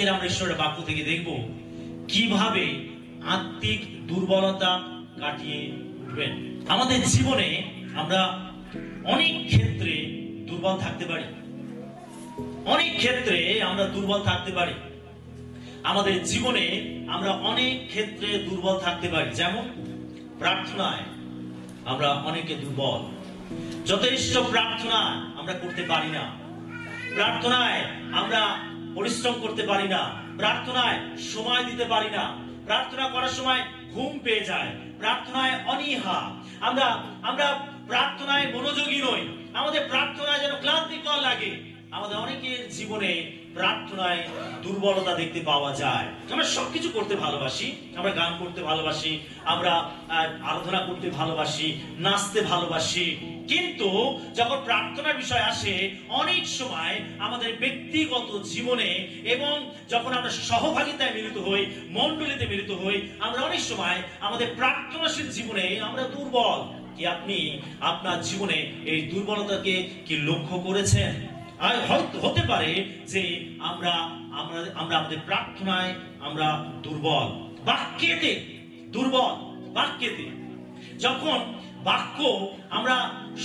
আজকের আমরা ঈশ্বরের বাক্য থেকে দেখব কিভাবে আত্মিক দুর্বলতা কাটিয়ে উঠবেন। আমাদের জীবনে আমরা অনেক ক্ষেত্রে দুর্বল থাকতে পারি, অনেক ক্ষেত্রে আমরা দুর্বল থাকতে পারি। আমাদের জীবনে আমরা অনেক ক্ষেত্রে দুর্বল থাকতে পারি। যেমন প্রার্থনায় আমরা অনেকে দুর্বল, যথেষ্ট প্রার্থনা আমরা করতে পারি না, প্রার্থনায় আমরা পরিশ্রম করতে পারি না, প্রার্থনায় সময় দিতে পারি না, প্রার্থনা করার সময় ঘুম পেয়ে যায়, প্রার্থনায় অনীহা, আমরা আমরা প্রার্থনায় মনোযোগী নই, আমাদের প্রার্থনায় যেন ক্লান্তিকর লাগে। আমাদের অনেকের জীবনে প্রার্থনায় দুর্বলতা দেখতে পাওয়া যায়। আমরা সবকিছু করতে ভালোবাসি, আমরা গান করতে ভালোবাসি, আমরা আরাধনা করতে ভালোবাসি, নাচতে ভালোবাসি, কিন্তু যখন প্রার্থনার বিষয় আসে অনেক সময় আমাদের ব্যক্তিগত জীবনে এবং যখন আমরা সহভাগিতায় মিলিত হই, মণ্ডলীতে মিলিত হই, আমরা অনেক সময় আমাদের প্রার্থনাশীল জীবনে আমরা দুর্বল। কি আপনি আপনার জীবনে এই দুর্বলতাকে কি লক্ষ্য করেছেন? আর হয়তো হতে পারে যে আমরা আমাদের প্রার্থনায় আমরা দুর্বল, বাক্যেতে দুর্বল। বাক্যেতে যখন বাক্য আমরা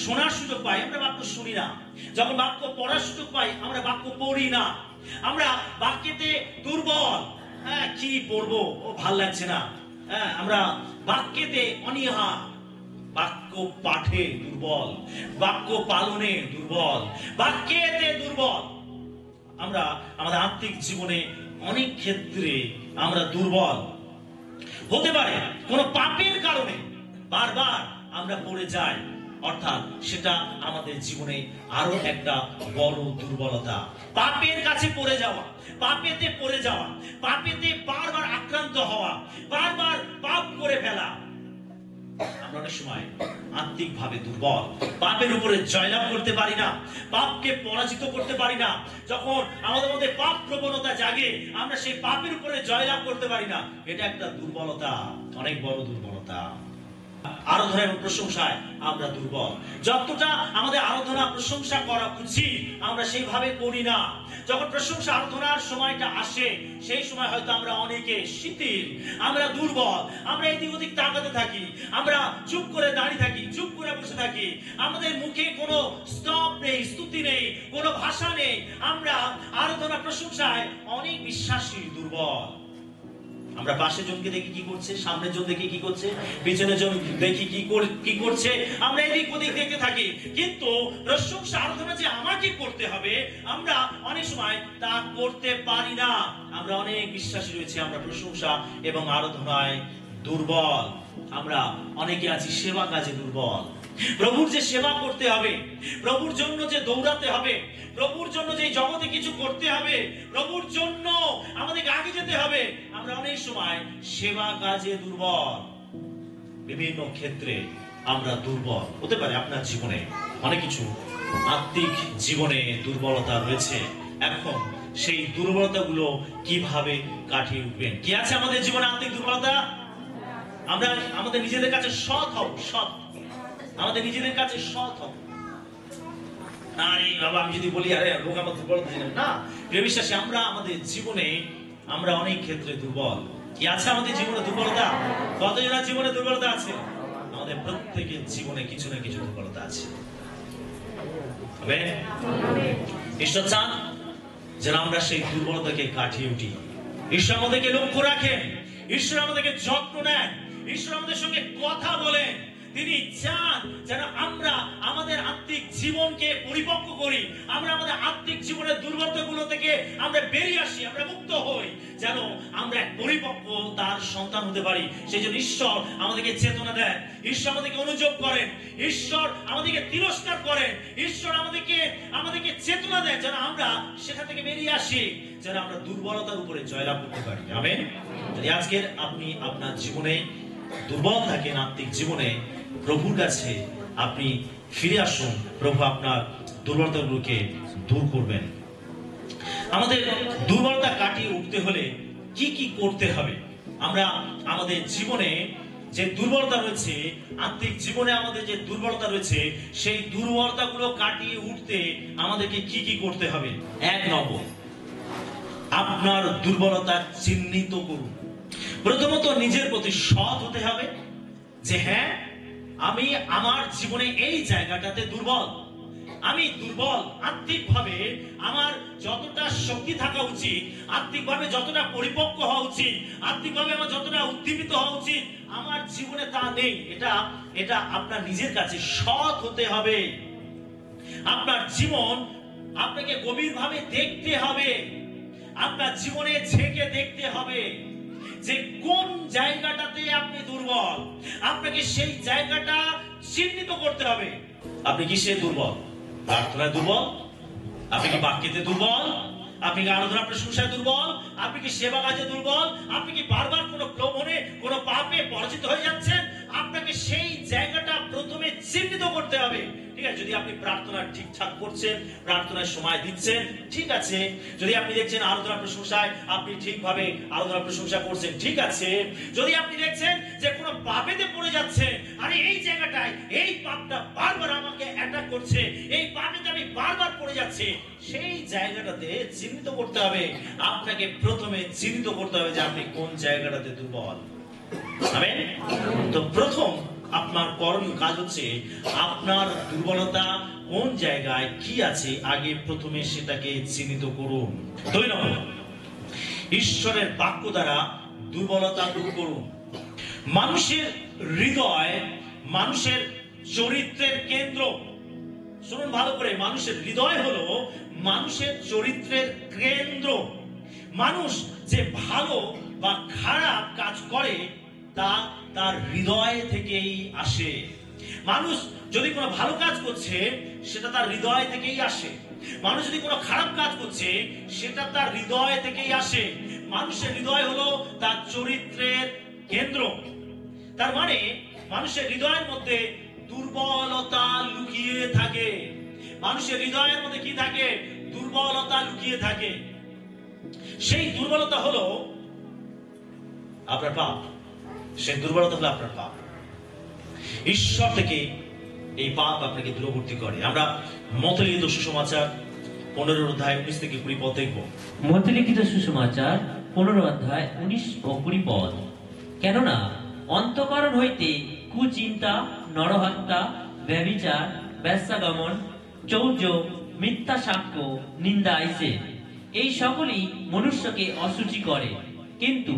শোনার সুযোগ পাই আমরা বাক্য শুনি না, যখন বাক্য পড়ার সুযোগ পাই আমরা বাক্য পড়ি না, আমরা বাক্যেতে দুর্বল। কি পড়বো, ও ভাল লাগছে না। আমরা বাক্যেতে অনীহা, বাক্য পাঠে দুর্বল, বাক্য পালনে দুর্বল, বাক্যেতে দুর্বল। আমরা আমাদের আত্মিক জীবনে অনেক ক্ষেত্রে আমরা দুর্বল। হতে পারে কোন পাপের কারণে বারবার আমরা পড়ে যাই, অর্থাৎ সেটা আমাদের জীবনে আরো একটা বড় দুর্বলতা। পাপের কাছে পড়ে যাওয়া, পাপেতে পড়ে যাওয়া, পাপেতে বারবার আক্রান্ত হওয়া, বারবার পাপ করে ফেলা। আমরা অনেক সময় আত্মিক ভাবে দুর্বল, পাপের উপরে জয়লাভ করতে পারি না, পাপকে পরাজিত করতে পারি না। যখন আমাদের মধ্যে পাপ প্রবণতা জাগে আমরা সেই পাপের উপরে জয়লাভ করতে পারি না। এটা একটা দুর্বলতা, অনেক বড় দুর্বলতা। আরাধনা এবং প্রশংসায় আমরা দুর্বল। যতটা আমাদের আরাধনা প্রশংসা করা উচিত আমরা সেইভাবে করি না। যখন প্রশংসা আরাধনার সময়টা আসে সেই সময় হয়তো আমরা অনেকে শিথিল, আমরা দুর্বল, আমরা এদিক ওদিক তাকাতে থাকি, আমরা চুপ করে দাঁড়িয়ে থাকি, চুপ করে বসে থাকি, আমাদের মুখে কোনো স্তব নেই, স্তুতি নেই, কোনো ভাষা নেই। আমরা আরাধনা প্রশংসায় অনেক বিশ্বাসী দুর্বল। আমরা পাশের জনকে দেখি কি করছে, সামনের জন দেখি কি করছে, পিছনের জন দেখি কি করছে, আমরা এদিক ওদিক দেখতে থাকি, কিন্তু প্রশংসা আরাধনা যে আমাকে করতে হবে আমরা অনেক সময় তা করতে পারি না। আমরা অনেক বিশ্বাসী রয়েছে, আমরা প্রশংসা এবং আরাধনায় দুর্বল। আমরা অনেকে আছি সেবা কাজে দুর্বল। প্রভুর যে সেবা করতে হবে, প্রভুর জন্য যে দৌড়াতে হবে, প্রভুর জন্য যে জগতে কিছু করতে হবে, প্রভুর জন্য আমাদেরকে আগে যেতে হবে, আমরা অনেক সময় সেবা কাজে দুর্বল। বিভিন্ন ক্ষেত্রে আমরা দুর্বল। হতে পারে আপনার জীবনে অনেক কিছু আত্মিক জীবনে দুর্বলতা রয়েছে। এখন সেই দুর্বলতাগুলো কিভাবে কাটিয়ে উঠবেন? কি আছে আমাদের জীবনে আত্মিক দুর্বলতা? আমরা আমাদের নিজেদের কাছে সৎ হব, সৎ, আমাদের নিজেদের কাছে সৎ হব। আরে বাবা আমি যদি বলি আরে লোক আমার দুর্বলতা না, প্রিয় বিশ্বাসী, আমরা আমাদের জীবনে আমরা অনেক ক্ষেত্রে দুর্বল। কি আছে আমাদের জীবনে দুর্বলতা? কতজনের জীবনে দুর্বলতা আছে? আমাদের প্রত্যেকের জীবনে কিছু না কিছু দুর্বলতা আছে। ঈশ্বর চান যেন আমরা সেই দুর্বলতাকে কাটিয়ে উঠি। ঈশ্বর আমাদেরকে লক্ষ্য রাখেন, ঈশ্বর আমাদেরকে যত্ন নেন, ঈশ্বর আমাদের সঙ্গে কথা বলেন। তিনি চান যেন আমরা আমাদের আত্মিক জীবনকে পরিপক্ক করি, আমরা আমাদের আত্মিক জীবনের দুর্বলতাগুলো থেকে আমরা বেরিয়ে আসি, আমরা মুক্ত হই, যেন আমরা এক পরিপক্ক তার সন্তান হতে পারি। সেই জন্য ঈশ্বর আমাদেরকে চেতনা দেন, ঈশ্বর আমাদেরকে অনুযোগ করেন, ঈশ্বর আমাদেরকে তিরস্কার করেন, ঈশ্বর আমাদেরকে চেতনা দেন যেন আমরা সেখান থেকে বেরিয়ে আসি, যেন আমরা দুর্বলতার উপরে জয়লাভ করতে পারি। আমেন। যদি আজকের আপনি আপনার জীবনে দুর্বল থাকেন, আত্মিক জীবনে, প্রভুর কাছে আপনি ফিরে আসুন, প্রভু আপনার দুর্বলতাগুলোকে দূর করবেন। আমাদের দুর্বলতা কাটিয়ে উঠতে হলে কি কি করতে হবে? আমরা আমাদের জীবনে যে দুর্বলতা রয়েছে, আত্মিক জীবনে আমাদের যে দুর্বলতা রয়েছে, সেই দুর্বলতাগুলো কাটিয়ে উঠতে আমাদেরকে কি কি করতে হবে? 1 নম্বর, আপনার দুর্বলতা চিহ্নিত করুন। প্রথমত নিজের প্রতি সৎ হতে হবে যে হ্যাঁ, আমি আমার জীবনে এই জায়গাটাতে দুর্বল, আমি দুর্বল। আত্মিকভাবে আমার যতটা শক্তি থাকা উচিত, আত্মিকভাবে যতটা পরিপক্ক হওয়া উচিত, আত্মিকভাবে আমার যতটা উদ্দীপিত হওয়া উচিত, আমার জীবনে তা নেই। এটা আপনার নিজের কাছে সৎ হতে হবে। আপনার জীবন আপনাকে গভীরভাবে দেখতে হবে, আপনার জীবনে ঝেঁকে দেখতে হবে যে কোন জায়গাটাতে আপনি দুর্বল। আপনাকে সেই জায়গাটা চিহ্নিত করতে হবে। আপনি কিসে দুর্বল? প্রার্থনায় দুর্বল? আপনি কি বাক্যেতে দুর্বল? আপনি কি আরাধনা প্রশংসায় দুর্বল? আপনি কি সেবা কাজে দুর্বল? আপনি কি বারবার কোনো প্রলোভনে, কোনো পাপে পরাজিত হয়ে যাচ্ছেন? আপনাকে সেই জায়গাটা প্রথমে চিহ্নিত করতে হবে। ঠিক আছে, যদি আপনি প্রার্থনা ঠিকঠাক করছেন, প্রার্থনায় সময় দিচ্ছেন, ঠিক আছে। যদি আপনি দেখছেন আরাধনা প্রশংসায় আপনি ঠিকভাবে আরাধনা প্রশংসা করছেন, ঠিক আছে। যদি আপনি দেখছেন যে কোনো পাপেতে পড়ে যাচ্ছে, আরে এই জায়গাটায় এই পাপটা বারবার আমাকে অ্যাটাক করছে, এই পাপেতে আমি বারবার পড়ে যাচ্ছি, সেই জায়গাটাতে চিহ্নিত করতে হবে। আপনাকে প্রথমে চিহ্নিত করতে হবে যে আপনি কোন জায়গাটাতে দুর্বল। আমেন। তো প্রথম আপনার করণীয় কাজ হচ্ছে আপনার দুর্বলতা কোন জায়গায় কি আছে, আগে প্রথমে সেটাকে চিহ্নিত করুন। 2 নম্বর, ঈশ্বরের বাক্য দ্বারা দুর্বলতা দূর করুন। মানুষের হৃদয় মানুষের চরিত্রের কেন্দ্র। শুনুন ভালো করে, মানুষের হৃদয় হলো মানুষের চরিত্রের কেন্দ্র। মানুষ যে ভালো বা খারাপ কাজ করে তা তার হৃদয় থেকেই আসে। মানুষ যদি কোনো ভালো কাজ করছে সেটা তার হৃদয় থেকেই আসে। মানুষ যদি কোনো খারাপ কাজ করছে সেটা তার হৃদয় থেকেই আসে। মানুষের হৃদয় হলো তার চরিত্রের কেন্দ্র। তার মানে মানুষের হৃদয়ের মধ্যে দুর্বলতা লুকিয়ে থাকে। মানুষের হৃদয়ের মধ্যে কি থাকে? দুর্বলতা লুকিয়ে থাকে। সেই দুর্বলতা হলো আপনার পাপ। সেই দুর্বলতা হলো আপনার পাপ। ঈশ্বর থেকে এই পাপ আপনাকে দূরবর্তী করে। আমরা মথলিখিত সুসমাচার 15 অধ্যায় 19 থেকে 20 পদ দেখব। মথলিখিত সুসমাচার 15 অধ্যায় 19 ও 20 পদ। কেননা অন্তঃকরণ হইতে কুচিন্তা, নরহত্যা, ব্যভিচার, বেশ্যাগমন, চৌর্য, মিথ্যা সাক্ষ্য, নিন্দা আইসে, এই সকলই মনুষ্যকে অশুচি করে। কিন্তু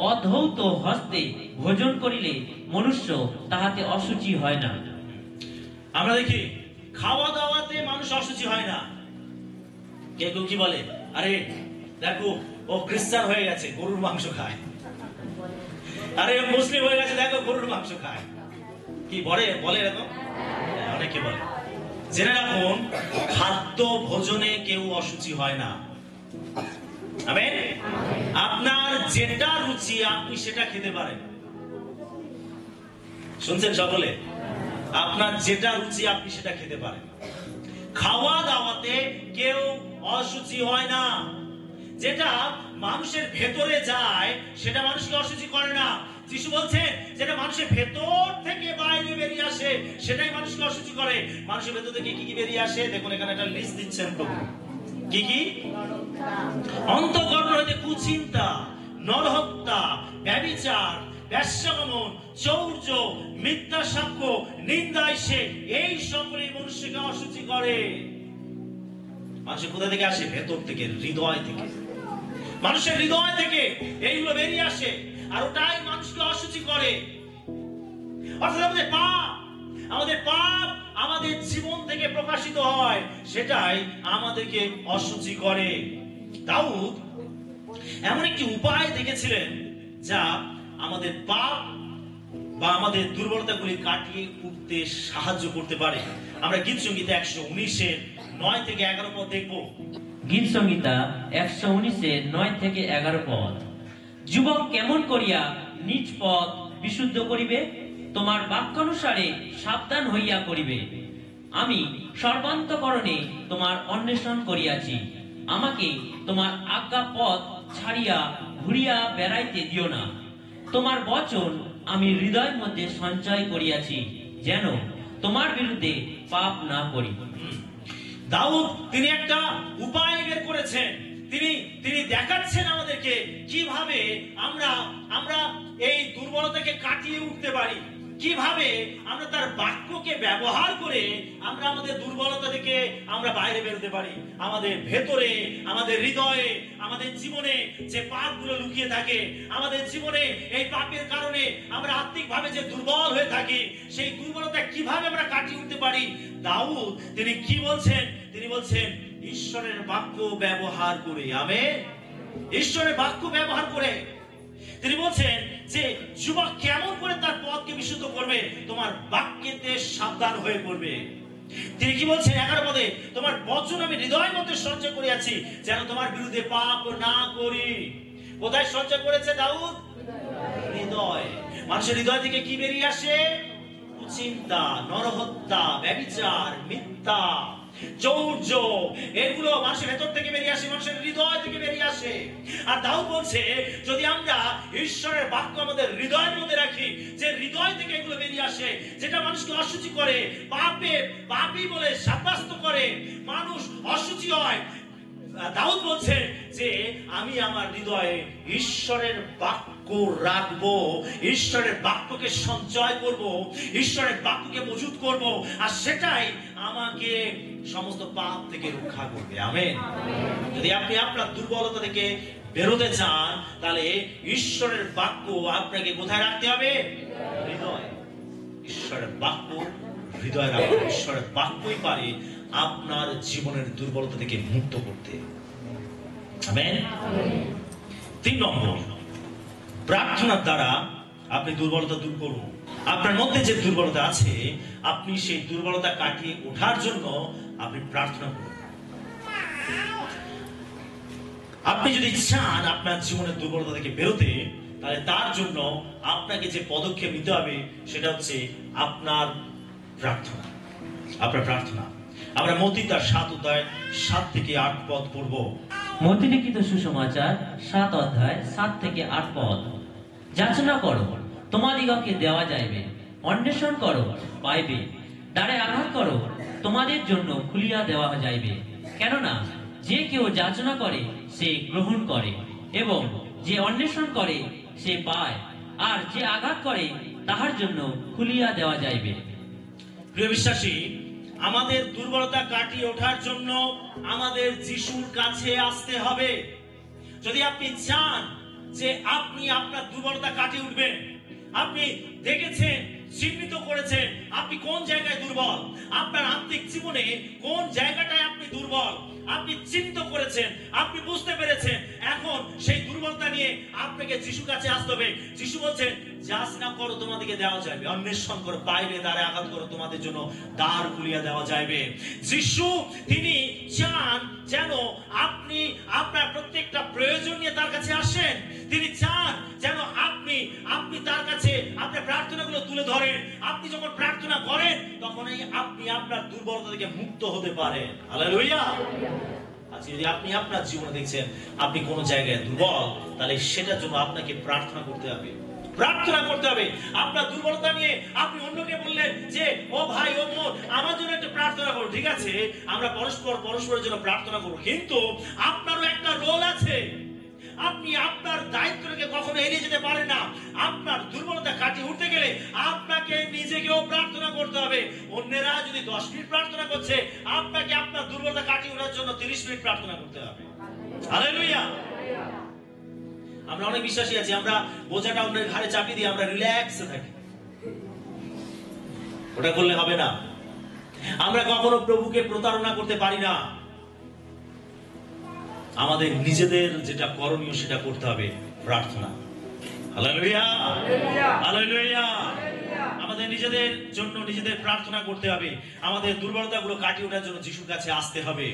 অধৌত হস্তে ভোজন করিলে মনুষ্য তাহাতে অশুচি হয় না। আমরা দেখি খাওয়া দাওয়াতে মানুষ অশুচি হয় না। কেউ কি বলে, আরে দেখো ও খ্রিস্টান হয়ে গেছে, গরুর মাংস খায়। আরে মুসলিম হয়ে গেছে, দেখো গরুর মাংস খায়। কি বলে এরকম? অনেকে বলে। জেনে রাখুন, খাদ্য ভোজনে কেউ অশুচি হয় না। আমেন। আপনার যেটা রুচি আপনি সেটা খেতে পারেন। শুনছেন সকলে? আপনার যেটা রুচি আপনি সেটা খেতে পারেন। খাওয়া দাওয়াতে কেউ অশুচি হয় না। যেটা মানুষের ভেতরে যায় সেটা মানুষকে অশুচি করে না। যিশু বলছেন যেটা মানুষের ভেতর থেকে বাইরে বেরিয়ে আসে সেটাই মানুষকে অশুচি করে। মানুষের ভেতর থেকে কি কি বেরিয়ে আসে দেখুন, এখানে একটা লিস্ট দিচ্ছেন প্রভু। কি কি? অন্তঃকরণ হইতে কুচিন্তা, নরহত্যা, ব্যভিচার, বেশ্যাগমন, চৌর্য, মিথ্যা সাক্ষ্য, নিন্দা আইসে, এই সকলই মনুষ্যকে অশুচি করে। মানুষের কোথা থেকে আসে? ভেতর থেকে, হৃদয় থেকে। মানুষের হৃদয় থেকে এইগুলো বেরিয়ে আসে, আর ওটাই মানুষকে অশুচি করে। অর্থাৎ আমাদের পাপ আমাদের জীবন থেকে প্রকাশিত হয়, সেটাই আমাদেরকে অশুচি করে। দাউদ এমন একটি উপায় দেখেছিলেন যা আমাদের পাপ বা আমাদের দুর্বলতাগুলি কাটিয়ে উঠতে সাহায্য করতে পারে। আমরা গীত সংগীতা 119 9 থেকে 11 পদ দেখব। গীত সংহিতা 119 9 থেকে 11 পদ। যুবক কেমন করিয়া নিজ পথ বিশুদ্ধ করিবে? তোমার বাক্যানুসারে সাবধান হইয়া করিবে। আমি সর্বান্তকরণে তোমার অন্বেষণ করিয়াছি। আমাকে তোমার আজ্ঞা পথ ছাড়িয়া ঘুরিয়া বেড়াইতে দিও না। তোমার বচন আমি হৃদয়ের মধ্যে সঞ্চয় করিয়াছি, যেন তোমার বিরুদ্ধে পাপ না করি। দাউদ তিনি একটা উপায় বের করেছেন। তিনি তিনি দেখাচ্ছেন আমাদেরকে কিভাবে আমরা আমরা এই দুর্বলতাকে কাটিয়ে উঠতে পারি, কিভাবে আমরা তার বাক্যকে ব্যবহার করে আমরা আমাদের দুর্বলতা থেকে আমরা বাইরে বেরোতে পারি। আমাদের ভেতরে, আমাদের হৃদয়ে, আমাদের জীবনে যে পাপগুলো লুকিয়ে থাকে, আমাদের জীবনে এই পাপের কারণে আমরা আত্মিকভাবে যে দুর্বল হয়ে থাকি, সেই দুর্বলতা কিভাবে আমরা কাটিয়ে উঠতে পারি। দাউদ তিনি কি বলছেন? তিনি বলছেন ঈশ্বরের বাক্য ব্যবহার করে। আমেন। ঈশ্বরের বাক্য ব্যবহার করে তিনি বলছেন যে যুবক কেমন করে তার পথকে বিশুদ্ধ করবে? তোমার বাক্যেতে সাবধান হয়ে পড়বে। তিনি কি বলছেন 11 পদে, তোমার বচন আমি হৃদয়ের মধ্যে সঞ্চয় করিয়াছি, যেন তোমার বিরুদ্ধে পাপ না করি। কোথায় সঞ্চয় করেছে দাউদ? হৃদয়। মানুষের হৃদয় থেকে কি বেরিয়ে আসে? কুচিন্তা, নরহত্যা, ব্যভিচার, মিথ্যা, চৌর্য, এগুলো মানুষের ভেতর থেকে বেরিয়ে আসে, মানুষের হৃদয় থেকে বেরিয়ে আসে। আর দাউদ বলছে যদি আমরা ঈশ্বরের বাক্য আমাদের হৃদয়ের মধ্যে রাখি, যে হৃদয় থেকে এগুলো বেরিয়ে আসে, যেটা মানুষকে অশুচি করে, পাপী বলে সাব্যস্ত করে, মানুষ অশুচি হয়, দাউদ বলছে যে আমি আমার হৃদয়ে ঈশ্বরের বাক্য রাখবো, ঈশ্বরের বাক্যকে সঞ্চয় করব, ঈশ্বরের বাক্যকে মজুত করব, আর সেটাই আমাকে সমস্ত পাপ থেকে রক্ষা করবে। আমেন। যদি আপনি আপনার দুর্বলতা থেকে বেরোতে চান, তাহলে ঈশ্বরের বাক্য আপনাকে কোথায় রাখতে হবে? হৃদয়। ঈশ্বরের বাক্য হৃদয় রাখুন। ঈশ্বরের বাক্যই পারে আপনার জীবনের দুর্বলতা থেকে মুক্ত করতে। আমেন। 3 নম্বর, প্রার্থনার দ্বারা আপনি দুর্বলতা দূর করুন। আপনার মধ্যে যে দুর্বলতা আছে, আপনি সেই দুর্বলতা কাটিয়ে ওঠার জন্য আপনি প্রার্থনা করুন। আপনি যদি চান আপনার জীবনের দুর্বলতা থেকে বেরোতে, তাহলে তার জন্য আপনাকে যে পদক্ষেপ নিতে হবে সেটা হচ্ছে আপনার প্রার্থনা। আপনার প্রার্থনা। আমরা মত্তী তার 7 অধ্যায় 7 থেকে 8 পদ পড়ব। মত্তী লিখিত সুসমাচার 7 অধ্যায় 7 থেকে 8 পদ। যাচনা করো, তোমাদিগকে দেওয়া যাইবে, অন্বেষণ করো, পাইবে, দ্বারে আঘাত করো, তোমাদের জন্য খুলিয়া দেওয়া যাইবে। কেননা যে কেউ যাচনা করে সে গ্রহণ করে, এবং যে অন্বেষণ করে সে পায়, আর যে আঘাত করে তাহার জন্য খুলিয়া দেওয়া যাইবে। প্রিয় বিশ্বাসী, আমাদের দুর্বলতা কাটিয়ে ওঠার জন্য আমাদের যিশুর কাছে আসতে হবে। যদি আপনি চান যে আপনি আপনার দুর্বলতা কাটিয়ে উঠবেন, আপনি দেখেছেন, চিহ্নিত করেছেন আপনি কোন জায়গায় দুর্বল, আপনার আত্মিক জীবনে কোন জায়গাটায় আপনি দুর্বল, আপনি চিহ্নিত করেছেন, আপনি বুঝতে পেরেছেন, এখন সেই দুর্বলতা নিয়ে আপনাকে যিশুর কাছে আসতে হবে। যিশু বলছেন যাচনা করো, তোমাদেরকে দেওয়া যাবে, অন্বেষণ করো, পাইবে, দ্বারে আঘাত করো, তোমাদের জন্য দ্বার খুলিয়া দেওয়া যাবে। যিশু তিনি চান যেন আপনি আপনার প্রত্যেকটা প্রয়োজন নিয়ে তার কাছে আসেন। তিনি চান যেন আপনি তার কাছে আপনার প্রার্থনাগুলো তুলে ধরেন। আপনি যখন প্রার্থনা করেন, তখনই আপনি আপনার দুর্বলতা থেকে মুক্ত হতে পারেন। হালেলুয়া। আচ্ছা, যদি আপনি আপনার জীবনে দেখছেন আপনি কোন জায়গায় দুর্বল, তাহলে সেটার জন্য আপনাকে প্রার্থনা করতে হবে। প্রার্থনা করতে হবে। আপনার দুর্বলতা নিয়ে আপনি অন্যকে বললেন যে ও ভাই, ও বোন, আমার জন্য একটা প্রার্থনা করো। ঠিক আছে, আমরা পরস্পরের জন্য প্রার্থনা করব, কিন্তু আপনারও একটা রোল আছে। আপনি আপনার দায়িত্বকে কখনো এড়িয়ে যেতে পারেন না। আপনার দুর্বলতা কাটিয়ে উঠতে গেলে আপনাকে নিজেকেও প্রার্থনা করতে হবে। অন্যেরা যদি 10 মিনিট প্রার্থনা করছে, আপনাকে আপনার দুর্বলতা কাটিয়ে ওঠার জন্য 30 মিনিট প্রার্থনা করতে হবে। হালেলুয়া। আমরা অনেক বিশ্বাসী আছি, আমরা বোঝাটা অন্যের ঘাড়ে চাপিয়ে দিয়ে আমরা রিল্যাক্সে থাকি। ওটা করলে হবে না। আমরা কখনো প্রভুকে প্রতারণা করতে পারি না। আমাদের নিজেদের যেটা করণীয় সেটা করতে হবে, প্রার্থনা। Hallelujah, hallelujah. আমাদের নিজেদের জন্য নিজেদের প্রার্থনা করতে হবে। আমাদের দুর্বলতাগুলো কাটিয়ে ওঠার জন্য যিশুর কাছে আসতে হবে।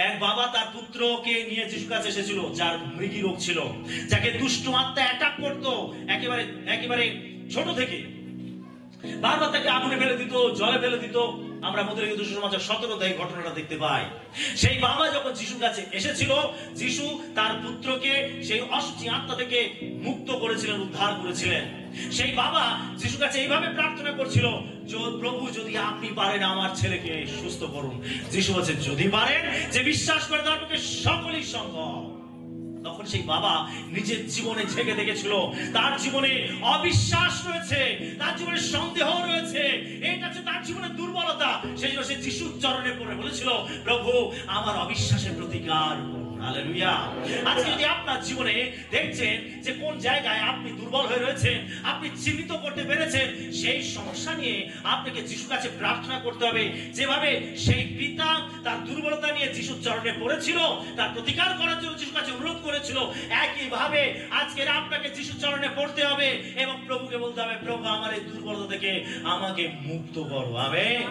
এক বাবা তার পুত্রকে নিয়ে যিশুর কাছে এসেছিল, যার মৃগী রোগ ছিল, যাকে দুষ্ট আত্মা অ্যাটাক করতো একেবারে ছোট থেকে। বারবার তাকে আগুনে ফেলে দিত, জলে ফেলে দিত, আমরা মধ্যে সুসমাচার 17 অধ্যায়ে ঘটনাটা দেখতে পাই। সেই বাবা যখন যিশুর কাছে এসেছিল, যিশু তার পুত্রকে সেই অশুচি আত্মা থেকে মুক্ত করেছিলেন, উদ্ধার করেছিলেন। সেই বাবা যিশুর কাছে এইভাবে প্রার্থনা করছিল, প্রভু যদি আপনি পারেন আমার ছেলেকে সুস্থ করুন। যিশু বলছে, যদি পারেন, যে বিশ্বাস করে তার পক্ষে সকলই সম্ভব। তখন সেই বাবা নিজের জীবনে ঝেঁকে দেখেছিল তার জীবনে অবিশ্বাস রয়েছে, তার জীবনে সন্দেহ রয়েছে, এটা হচ্ছে তার জীবনে দুর্বলতা। সেই জন্য সে যিশুর চরণে পড়ে বলেছিল, প্রভু আমার অবিশ্বাসের প্রতিকার করুন। হালেলুয়া। আজকে যদি আপনার জীবনে দেখছেন যে কোন জায়গায় আপনি দুর্বল হয়ে রয়েছেন, আপনি চিহ্নিত করতে পেরেছেন, সেই সমস্যা নিয়ে আপনাকে যিশুর কাছে প্রার্থনা করতে হবে। যেভাবে সেই পিতা তার দুর্বলতা নিয়ে যিশুর চরণে পড়েছিল, তার প্রতিকার করার জন্য যিশুর কাছে অনুরোধ করেছিল, একইভাবে আজকে আপনাকে যিশুর চরণে পড়তে হবে এবং প্রভুকে বলতে হবে, প্রভু আমার এই দুর্বলতা থেকে আমাকে মুক্ত করো। আমেন।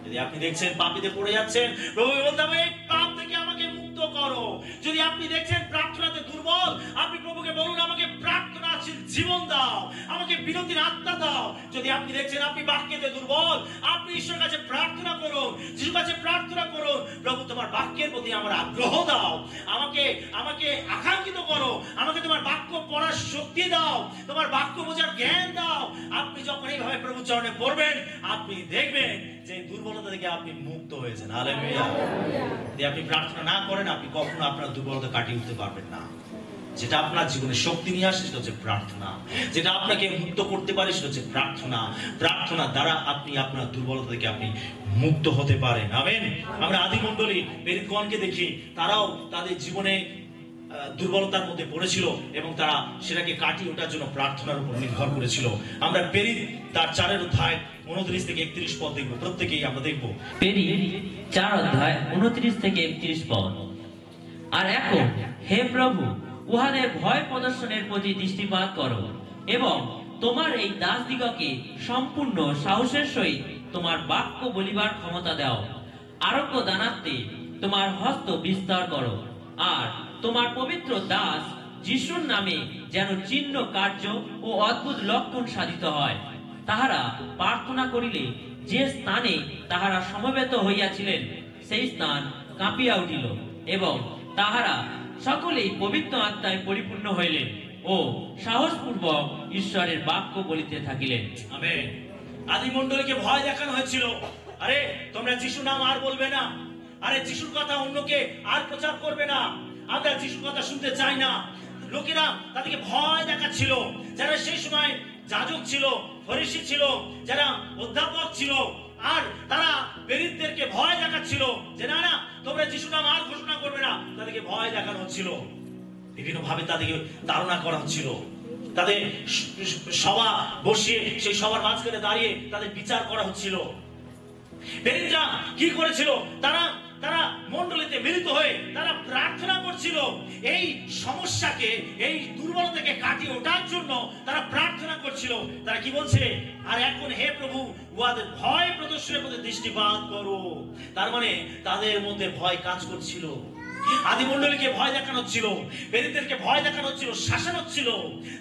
যদি আপনি দেখছেন পাপীতে পড়ে যাচ্ছেন, প্রভুকে বলতে হবে, এই পাপ থেকে আমাকে মুক্ত করো। যদি আপনি দেখছেন প্রার্থনাতে দুর্বল, আপনি প্রভুকে বলুন, আমাকে প্রার্থনাশীল জীবন দাও, আমাকে বিরতির আত্মা দাও। যদি আপনি দেখছেন আপনি বাক্যেতে দুর্বল, আপনি ঈশ্বরের কাছে প্রার্থনা করুন, যিশুর কাছে প্রার্থনা করুন, প্রভু তোমার বাক্যের প্রতি আমার আগ্রহ দাও, আমাকে আকাঙ্ক্ষিত করো, আমাকে তোমার বাক্য পড়ার শক্তি দাও, তোমার বাক্য বোঝার জ্ঞান দাও। আপনি যখন এইভাবে প্রভু চরণে পড়বেন, আপনি দেখবেন যে দুর্বলতা থেকে আপনি মুক্ত হয়েছেন। হালেলুয়া। যদি আপনি প্রার্থনা না করেন, আপনি কখনো আপনার দুর্বলতা কাটিয়ে উঠতে পারবেন না। যেটা আপনার জীবনে শক্তি নিয়ে আসে সেটা হচ্ছে প্রার্থনা। যেটা আপনাকে মুক্ত করতে পারে সেটা হচ্ছে প্রার্থনা। প্রার্থনা দ্বারা আপনি আপনার দুর্বলতা থেকে আপনি মুক্ত হতে পারেন। আমেন। আমরা আদিমণ্ডলী প্রেরিতগণকে দেখি, তারাও তাদের জীবনে দুর্বলতার মধ্যে পড়েছিল এবং তারা সেটাকে কাটিয়ে ওঠার জন্য প্রার্থনার উপর নির্ভর করেছিল। আমরা প্রেরিত তার 4 অধ্যায় 29 থেকে 31 পদ দেখবো, প্রত্যেকেই আমরা দেখবো। প্রেরিত 4 অধ্যায় 29 থেকে 31 পদ। আর এখন হে প্রভু, উহাদের ভয় প্রদর্শনের প্রতি দৃষ্টিপাত করো এবং তোমার এই দাসদিগকে সম্পূর্ণ সাহসের সহিত তোমার বাক্য বলিবার ক্ষমতা দাও। আরোগ্য দানাতে তোমার হস্ত বিস্তার করো, আর তোমার পবিত্র দাস যিশুর নামে যেন চিহ্ন কার্য ও অদ্ভুত লক্ষণ সাধিত হয়। তাহারা প্রার্থনা করিলে যে স্থানে তাহারা সমবেত হইয়াছিলেন সেই স্থান কাঁপিয়া উঠিল এবং তাহারা সকলেই পবিত্র আত্মায় পরিপূর্ণ হইলেন ও সাহসপূর্বক ঈশ্বরের বাক্য বলিতে থাকিলেন। আমেন। আদিমণ্ডলীকে ভয় দেখানো হয়েছিল, আরে তোমরা যিশুর নাম আর বলবে না, আরে যিশুর কথা অন্যকে আর প্রচার করবে না, আমরা যিশুর কথা শুনতে চাই না। লোকেরা তাদেরকে ভয় দেখাচ্ছিল। যারা সেই সময় যাজক ছিল, ফরিসি ছিল, যারা অধ্যাপক ছিল, আর তারা প্রেরিতদেরকে ভয় দেখাচ্ছিল যে না না, তোমরা যিশুর নাম আর ঘোষণা করবে না। তাদেরকে ভয় দেখানো হচ্ছিল, বিভিন্ন ভাবে তাদেরকে তাড়না করা হচ্ছিল। তাদের সভা বসিয়ে সেই সবার মাঝখানে দাঁড়িয়ে তাদের বিচার করা হচ্ছিল। প্রেরিতরা কি করেছিল? তারা মণ্ডলীতে মিলিত হয়ে তারা প্রার্থনা করছিল এই সমস্যাকে, এই দুর্বলতাকে কাটিয়ে ওঠার জন্য তারা প্রার্থনা করছিল। তারা কি বলছে? আর এখন হে প্রভু, উহাদের ভয় প্রদর্শনের প্রতি দৃষ্টিপাত করো। তার মানে তাদের মধ্যে ভয় কাজ করছিল। আদিমণ্ডলীকে ভয় দেখানো হচ্ছিল, প্রেরিতদেরকে ভয় দেখানো হচ্ছিল, শাসন হচ্ছিল।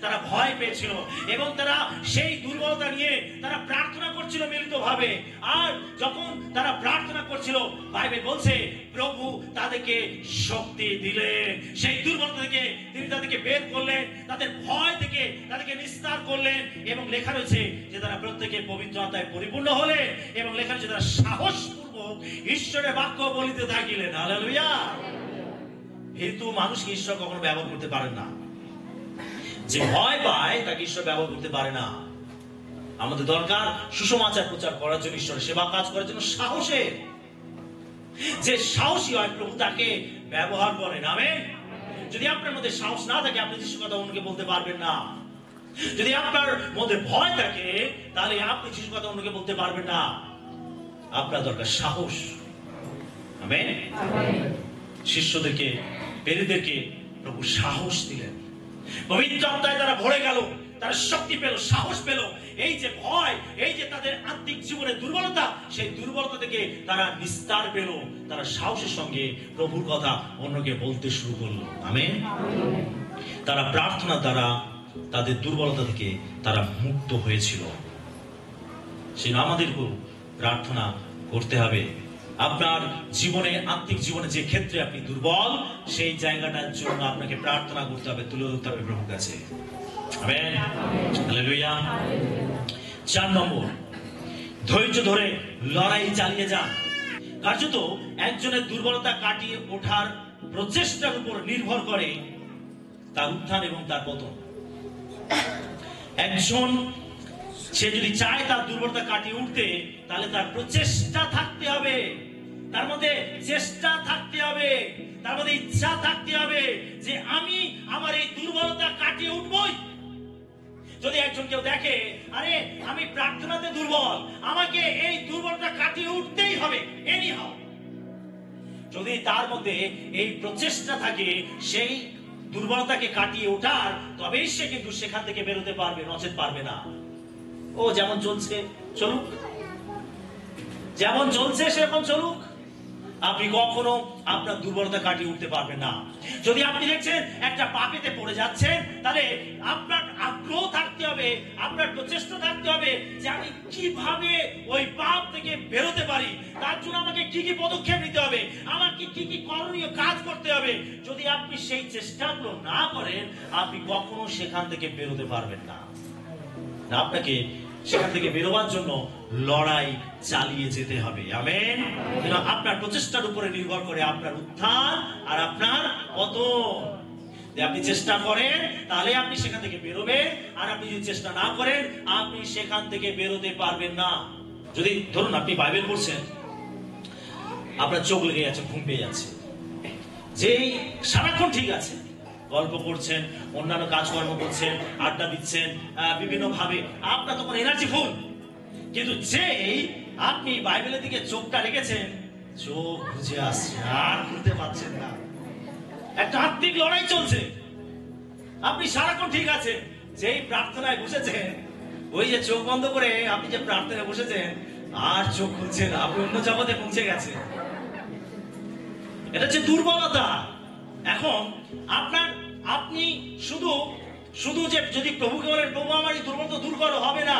তারা ভয় পেয়েছিল এবং তারা সেই দুর্বলতা নিয়ে তারা প্রার্থনা করছিল মিলিতভাবে। আর যখন তারা প্রার্থনা করছিল, বাইবেল বলছে প্রভু তাদেরকে শক্তি দিলেন। সেই দুর্বলতা থেকে তিনি তাদেরকে বের করলেন, তাদের ভয় থেকে তাদেরকে নিস্তার করলেন। এবং লেখা রয়েছে যে তারা প্রত্যেকে পবিত্র আত্মায় পরিপূর্ণ হলেন এবং লেখা রয়েছে তারা সাহসপূর্বক ঈশ্বরের বাক্য বলিতে থাকিলেন। হালেলুয়া। কিন্তু মানুষকে ঈশ্বর কখনো ব্যবহার করতে পারেন না। যে ভয় পায় তাকে ঈশ্বর ব্যবহার করতে পারে না। আমাদের দরকার সুসমাচার প্রচার করার জন্য, ঈশ্বরের সেবা কাজ করার জন্য সাহসের। যে সাহসী হয় প্রভু তাকে ব্যবহার করেন। আমেন। যদি আপনার মধ্যে সাহস না থাকে, আপনি যিশুর কথা অন্যকে বলতে পারবেন না। যদি আপনার মধ্যে ভয় থাকে, তাহলে আপনি যিশুর কথা অন্যকে বলতে পারবেন না। আপনার দরকার সাহস। আমেন। শিষ্যদেরকে, প্রেরিতদেরকে প্রভু সাহস দিলেন। পবিত্র আত্মায় তারা ভরে গেল, তারা শক্তি পেল, সাহস পেল। এই যে ভয়, এই যে তাদের আত্মিক জীবনের দুর্বলতা, সেই দুর্বলতা থেকে তারা নিস্তার পেল। তারা সাহসের সঙ্গে প্রভুর কথা অন্যকে বলতে শুরু করলো। আমেন। তারা প্রার্থনা দ্বারা তাদের দুর্বলতা থেকে তারা মুক্ত হয়েছিল। সেই আমাদেরকেও প্রার্থনা করতে হবে। আপনার জীবনে, আত্মিক জীবনে যে ক্ষেত্রে আপনি দুর্বল, সেই জায়গাটার জন্য আপনাকে প্রার্থনা করতে হবে, তুলে ধরতে হবে প্রভুর কাছে। Amen, hallelujah. 4 নম্বর, ধৈর্য ধরে লড়াই চালিয়ে যান। কার্যত একজনের দুর্বলতা কাটিয়ে ওঠার প্রচেষ্টার উপর নির্ভর করে তার উত্থান এবং তার পতন। একজন সে যদি চায় তার দুর্বলতা কাটিয়ে উঠতে, তাহলে তার প্রচেষ্টা থাকতে হবে, তার মধ্যে চেষ্টা থাকতে হবে, তার মধ্যে ইচ্ছা থাকতে হবে যে আমি আমার এই দুর্বলতা কাটিয়ে উঠবই। যদি একজন কেউ দেখে আরে আমি প্রার্থনাতে দুর্বল, আমাকে এই দুর্বলতা কাটিয়ে উঠতেই হবে এনি হাও, যদি তার মধ্যে এই প্রচেষ্টা থাকে সেই দুর্বলতাকে কাটিয়ে ওঠার, তবেই সে কিন্তু সেখান থেকে বেরোতে পারবে, নচেত পারবে না। ও যেমন চলছে চলুক, যেমন চলছে সেরকম চলুক, আপনি কখনো আপনার দুর্বলতা কাটিয়ে উঠতে পারবেন না। যদি আপনি দেখছেন একটা পাপেতে পড়ে যাচ্ছেন, তাহলে আপনার আগ্রহ থাকতে হবে, আপনার প্রচেষ্টা থাকতে হবে যে আমি কিভাবে ওই পাপ থেকে বেরোতে পারি, তার জন্য আমাকে কি কি পদক্ষেপ নিতে হবে, আমাকে কি কি করণীয় কাজ করতে হবে। যদি আপনি সেই চেষ্টাগুলো না করেন, আপনি কখনো সেখান থেকে বেরোতে পারবেন না। আপনাকে সেখান থেকে বেরোবার জন্য লড়াই চালিয়ে যেতে হবে। আমেন। আপনার প্রচেষ্টার উপরে নির্ভর করে আপনার উত্থান আর আপনার পতন। আপনি চেষ্টা করেন তাহলে আপনি সেখান থেকে বেরোবেন, আর আপনি যদি চেষ্টা না করেন আপনি সেখান থেকে বেরোতে পারবেন না। যদি ধরুন আপনি বাইবেল পড়ছেন, আপনার চোখ লেগে যাচ্ছে, ঘুম পেয়ে যাচ্ছে, যেই সারাক্ষণ ঠিক আছে, গল্প করছেন, অন্যান্য কাজকর্ম করছেন, আড্ডা দিচ্ছেন, বিভিন্ন ভাবে আপনার তখন এনার্জি ফুল, কিন্তু যেই আপনি বাইবেলের দিকে চোখটা রেখেছেন, চোখ বুঝে আসছে, আর খুলতে পারছেন না। একটা আত্মিক লড়াই চলছে। আপনি সারাক্ষণ ঠিক আছেন, যেই প্রার্থনায় বসেছেন, ওই যে চোখ বন্ধ করে আপনি যে প্রার্থনায় বসেছেন, আর চোখ খুলছেন, আপনি অন্য জগতে পৌঁছে গেছেন। এটা হচ্ছে দুর্বলতা। এখন আপনি শুধু যে যদি প্রভুকে বলেন প্রভু আমার এই দুর্বলতা দূর করো, হবে না,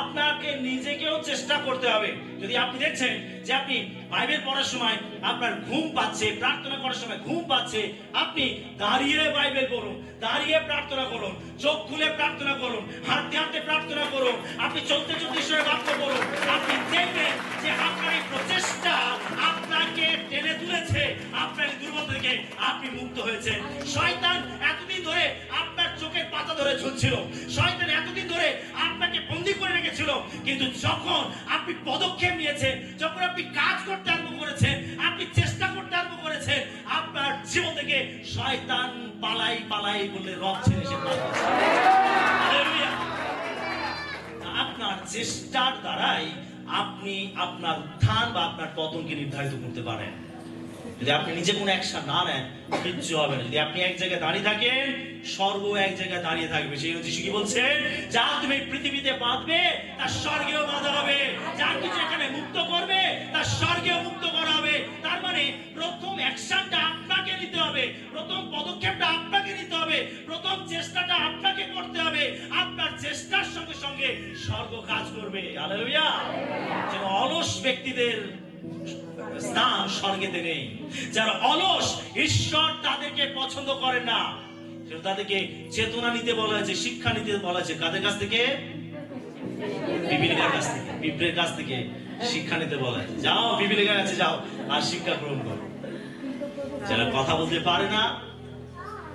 আপনাকে নিজেকেও চেষ্টা করতে হবে। যদি আপনি দেখছেন যে আপনি বাইবেল পড়ার সময় আপনার ঘুম পাচ্ছে, প্রার্থনা করার সময় ঘুম পাচ্ছে, আপনি দাঁড়িয়ে বাইবেল পড়ুন, দাঁড়িয়ে প্রার্থনা করুন, চোখ খুলে প্রার্থনা করুন, হাঁটতে হাঁটতে প্রার্থনা করুন, আপনি চলতে চলতে ঈশ্বরের বাক্য পড়ুন, আপনি দেখবেন যে আপনার এই প্রচেষ্টা আপনাকে টেনে তুলেছে, আপনার এই দুর্বলতা থেকে আপনি মুক্ত হয়েছে। শয়তান এতদিন ধরে আপনার চোখের পাতা ধরে ঝুলছিল, শয়তান এতদিন ধরে আপনাকে বন্দী করে রেখেছিল, কিন্তু যখন আপনি পদক্ষেপ নিয়েছেন, যখন আপনি কাজ করতে আরম্ভ করেছেন, আপনি চেষ্টা করতে আরম্ভ করেছেন, আপনার জীবন থেকে শয়তান পালাই পালাই বলে রব ছেড়ে সে পালাচ্ছে। হালেলুয়া। আপনার চেষ্টার দ্বারাই আপনি আপনার উত্থান বা আপনার পতনকে নির্ধারিত করতে পারেন। যদি আপনি নিজে কোনো অ্যাকশন না নেন, কিচ্ছু হবে না। যদি আপনি এক জায়গায় দাঁড়িয়ে থাকেন, স্বর্গ এক জায়গায় দাঁড়িয়ে থাকবে। সেই যিশু কি বলছেন, যা তুমি পৃথিবীতে বাঁধবে তার স্বর্গেও বাঁধা হবে, যা কিছু এখানে মুক্ত করবে তার স্বর্গেও মুক্ত করা হবে। তার মানে প্রথম অ্যাকশনটা আপনাকে নিতে হবে, প্রথম পদক্ষেপটা আপনাকে নিতে হবে, প্রথম চেষ্টাটা আপনাকে করতে হবে। আপনার চেষ্টার সঙ্গে সঙ্গে স্বর্গ কাজ করবে। হালেলুয়া। যেন অলস ব্যক্তিদের স্থান স্বর্গেতে নেই। যারা অলস, ঈশ্বর তাদেরকে পছন্দ করেন না। তাদেরকে চেতনা নিতে বলা হয়েছে, শিক্ষা নিতে বলা হয়েছে। কাদের কাছ থেকে? পিপীলিকার কাছ থেকে, পিঁপড়ের কাছ থেকে শিক্ষা নিতে বলা হয়েছে। যাও পিপীলিকার কাছে যাও আর শিক্ষা গ্রহণ করো। যারা কথা বলতে পারে না,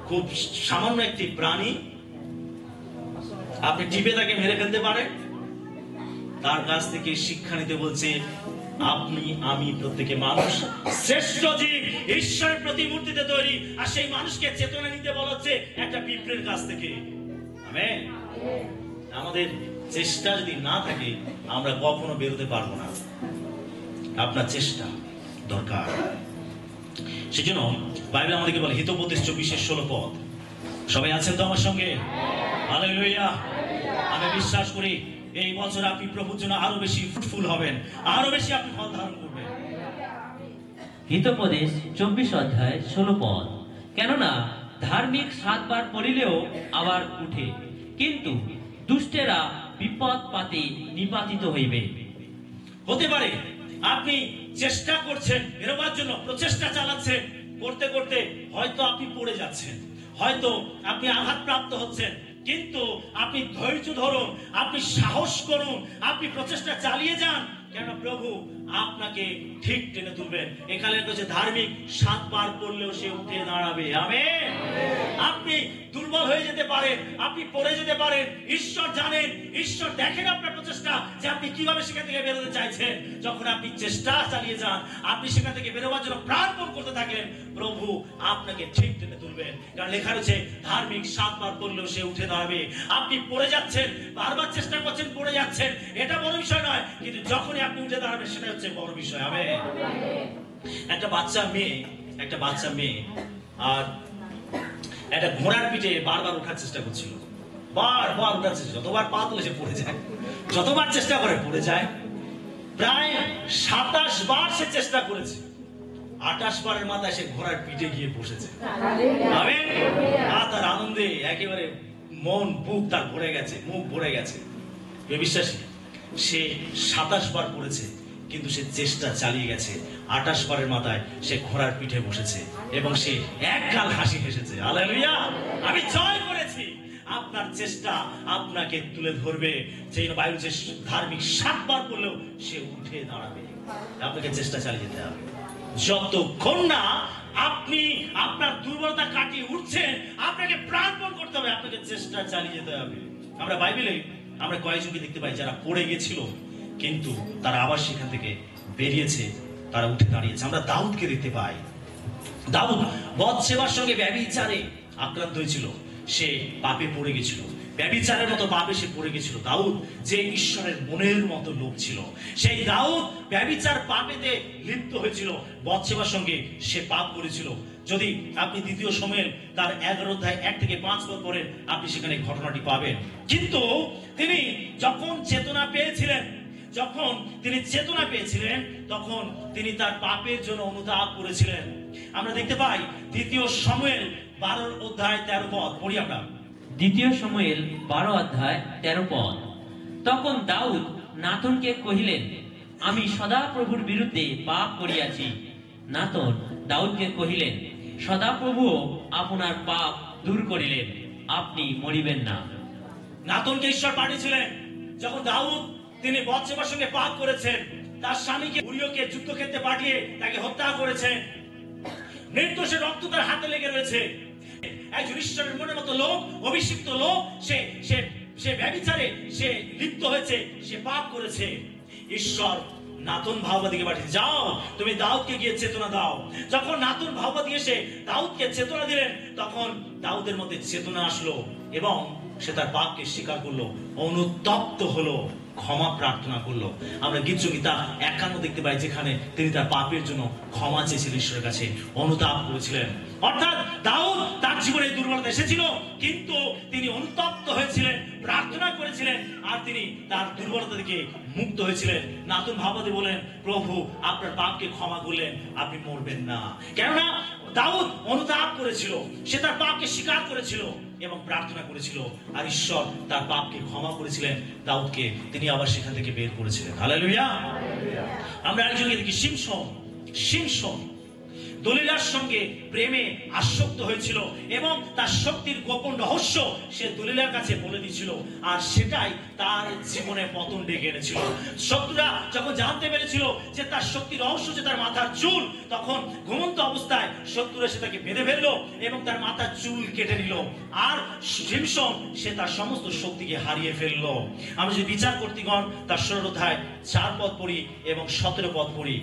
খুব সামান্য একটি প্রাণী, আপনি টিপে তাকে মেরে ফেলতে পারেন, তার কাছ থেকে শিক্ষা নিতে বলছে। আপনি আমি প্রত্যেকে মানুষ, শ্রেষ্ঠ জীব, ঈশ্বরের প্রতিমূর্তিতে তৈরি, আর সেই মানুষকে চেতনা নিতে বলা হচ্ছে একটা পিঁপড়ের কাছ থেকে। আমেন। আমাদের চেষ্টা যদি না থাকে, আমরা কখনো বেরোতে পারবো না। আপনার চেষ্টা দরকার। সেজন্য বাইবেল আমাদেরকে বলে, হিতোপদেশ 24:16 পদ। সবাই আছেন তো আমার সঙ্গে? হালেলুয়া। আমি বিশ্বাস করি এই বছর আপনি প্রভুর জন্য আরো বেশি ফ্রুটফুল হবেন, আরো বেশি আপনি ফল ধারণ করবেন। হিতোপদেশ 24:16 পদ। কেননা ধার্মিক 7 বার পড়িলেও আবার উঠে, কিন্তু দুষ্টেরা বিপদ পাতে নিপাতিত হইবে। হতে পারে আপনি চেষ্টা করছেন বেরোবার জন্য, প্রচেষ্টা চালাচ্ছেন, করতে করতে হয়তো আপনি পড়ে যাচ্ছেন, হয়তো আপনি আঘাতপ্রাপ্ত হচ্ছেন, কিন্তু আপনি ধৈর্য ধরুন, আপনি সাহস করুন, আপনি প্রচেষ্টা চালিয়ে যান, কেন প্রভু আপনাকে ঠিক টেনে তুলবেন। এখানে কাছে ধার্মিক 7 বার পড়লেও সে উঠে দাঁড়াবে। আমেন। আপনি দুর্বল হয়ে যেতে পারেন, আপনি পড়ে যেতে পারেন, ঈশ্বর জানেন, ঈশ্বর দেখেন আপনার প্রচেষ্টা যে আপনি কিভাবে সেখান থেকে বেরোতে চাইছেন। যখন আপনি চেষ্টা চালিয়ে যান, আপনি সেখান থেকে বেরোবার জন্য প্রাণপণ করতে থাকেন, প্রভু আপনাকে ঠিক টেনে তুলবেন। কারণ লেখা রয়েছে ধার্মিক 7 বার পড়লেও সে উঠে দাঁড়াবে। আপনি পড়ে যাচ্ছেন, বারবার চেষ্টা করছেন, পড়ে যাচ্ছেন, এটা বড় বিষয় নয়, কিন্তু যখনই আপনি উঠে দাঁড়াবেন সেটা হচ্ছে বড় বিষয়। আমেন। একটা বাচ্চা মেয়ে আর একটা ঘোড়ার পিঠে বারবার ওঠার চেষ্টা করছিল, বারবার ওঠার চেষ্টা, যতবার পা তুলে সে পড়ে যায়, যতবার চেষ্টা করে পড়ে যায়। প্রায় 27 বার সে চেষ্টা করেছে, 28 বারের মাথায় সে ঘোড়ার পিঠে গিয়ে বসেছে। আমেন। আর তার আনন্দে একেবারে মন বুক তার ভরে গেছে, মুখ ভরে গেছে। বিশ্বাসী, সে 27 বার পড়েছে, কিন্তু সে চেষ্টা চালিয়ে গেছে। 28 বারের মাথায় সে ঘোড়ার পিঠে বসেছে এবং সে একগাল হাসি হেসেছে। হালেলুয়া। আমি জয় করেছি। আপনার চেষ্টা আপনাকে তুলে ধরবে। সেই বাইবেল যে ধার্মিক 7 বার পড়লেও সে উঠে দাঁড়াবে। আপনাকে চেষ্টা চালিয়ে যেতে হবে। যতক্ষণ না আপনি আপনার দুর্বলতা কাটিয়ে উঠছেন, আপনাকে প্রাণপণ করতে হবে, আপনাকে চেষ্টা চালিয়ে যেতে হবে। আমরা বাইবেলে আমরা কয়েকজনকে দেখতে পাই যারা পড়ে গেছিল, কিন্তু তারা আবার সেখান থেকে বেরিয়েছে, তারা উঠে দাঁড়িয়েছে। আমরা দাউদকে দেখতে পাই। দাউদ বৎসেবার সঙ্গে ব্যভিচারে আক্রান্ত হয়েছিল, সে পাপে পড়ে গেছিল, ব্যভিচারের মতো পাপে সে পড়ে গেছিল। দাউদ যে ঈশ্বরের মনের মতো লোক ছিল, সেই দাউদ ব্যভিচার পাপেতে লিপ্ত হয়েছিল, বৎসেবার সঙ্গে সে পাপ করেছিল। যদি আপনি 2 শমূয়েল তার 11 অধ্যায় 1 থেকে 5 পদ পড়েন, আপনি সেখানে ঘটনাটি পাবেন। কিন্তু তিনি যখন চেতনা পেয়েছিলেন, তখন তিনি তার পাপের জন্য অনুতাপ করেছিলেন। আমরা দেখতে পাই 2 শমূয়েল 12 অধ্যায় 13 পদ পড়ি আমরা। 2 শমূয়েল 12 অধ্যায় 13 পদ। তখন দাউদ নাথনকে কহিলেন, আমি সদাপ্রভুর বিরুদ্ধে পাপ করিয়াছি। নাথন দাউদকে কহিলেন, সদাপ্রভুও আপনার পাপ দূর করিলেন, আপনি মরিবেন না। নাথনকে ঈশ্বর পাঠিয়েছিলেন যখন দাউদ তিনি বৎসেবার সঙ্গে পাপ করেছেন, তার স্বামীকে উরিয়কে যুদ্ধক্ষেত্রে পাঠিয়ে তাকে হত্যা করেছেন। নির্দোষের রক্ত তার হাতে লেগে রয়েছে। একজন ঈশ্বরের মনের মতো লোক, অভিষিক্ত লোক, সে ব্যভিচারে সে লিপ্ত হয়েছে, সে পাপ করেছে। ঈশ্বর নাথন ভাওবাদীকে পাঠিয়েছে, যাও তুমি দাউদকে গিয়ে চেতনা দাও। যখন নাথন ভাওবাদী এসে দাউদকে চেতনা দিলেন, তখন দাউদের মধ্যে চেতনা আসলো এবং সে তার পাপকে স্বীকার করলো, অনুতপ্ত হলো, ক্ষমা প্রার্থনা করলো। আমরা গীতসংহিতা 51 দেখতে পাই, যেখানে তিনি তার পাপের জন্য ক্ষমা চেয়েছিলেন, ঈশ্বরের কাছে অনুতাপ করেছিলেন। অর্থাৎ দাউদ তার জীবনে দুর্বলতা এসেছিল, কিন্তু তিনি অনুতপ্ত হয়েছিলেন, প্রার্থনা করেছিলেন, আর তিনি তার দুর্বলতা থেকে মুক্ত হয়েছিলেন। নাথন ভাওবাদী বলেন, প্রভু আপনার পাপকে ক্ষমা করলেন, আপনি মরবেন না। কেননা দাউদ অনুতাপ করেছিল, সে তার পাপকে স্বীকার করেছিল এবং প্রার্থনা করেছিল, আর ঈশ্বর তার পাপকে ক্ষমা করেছিলেন। দাউদকে তিনি আবার সেখান থেকে বের করেছিলেন। হালেলুয়া। আমরা আরেকজনকে দেখি, শিমশন দলিলার সঙ্গে প্রেমে আসক্ত হয়েছিল এবং তার শক্তির গোপন রহস্য সে দলিলার কাছে বলে দিয়েছিল, আর সেটাই তার জীবনে পতন ডেকে এনেছিল। শত্রুরা যখন জানতে পেরেছিল যে তার শক্তির রহস্য যে তার মাথার চুল, তখন ঘুমন্ত অবস্থায় শত্রুরা সে তাকে বেঁধে ফেললো এবং তার মাথার চুল কেটে নিল। আর শিমশন সে তার সমস্ত শক্তিকে হারিয়ে ফেললো। আমরা যদি বিচারকর্তীগণ তার 16 অধ্যায় 4 পদ পড়ি এবং 17 পদ পড়ি।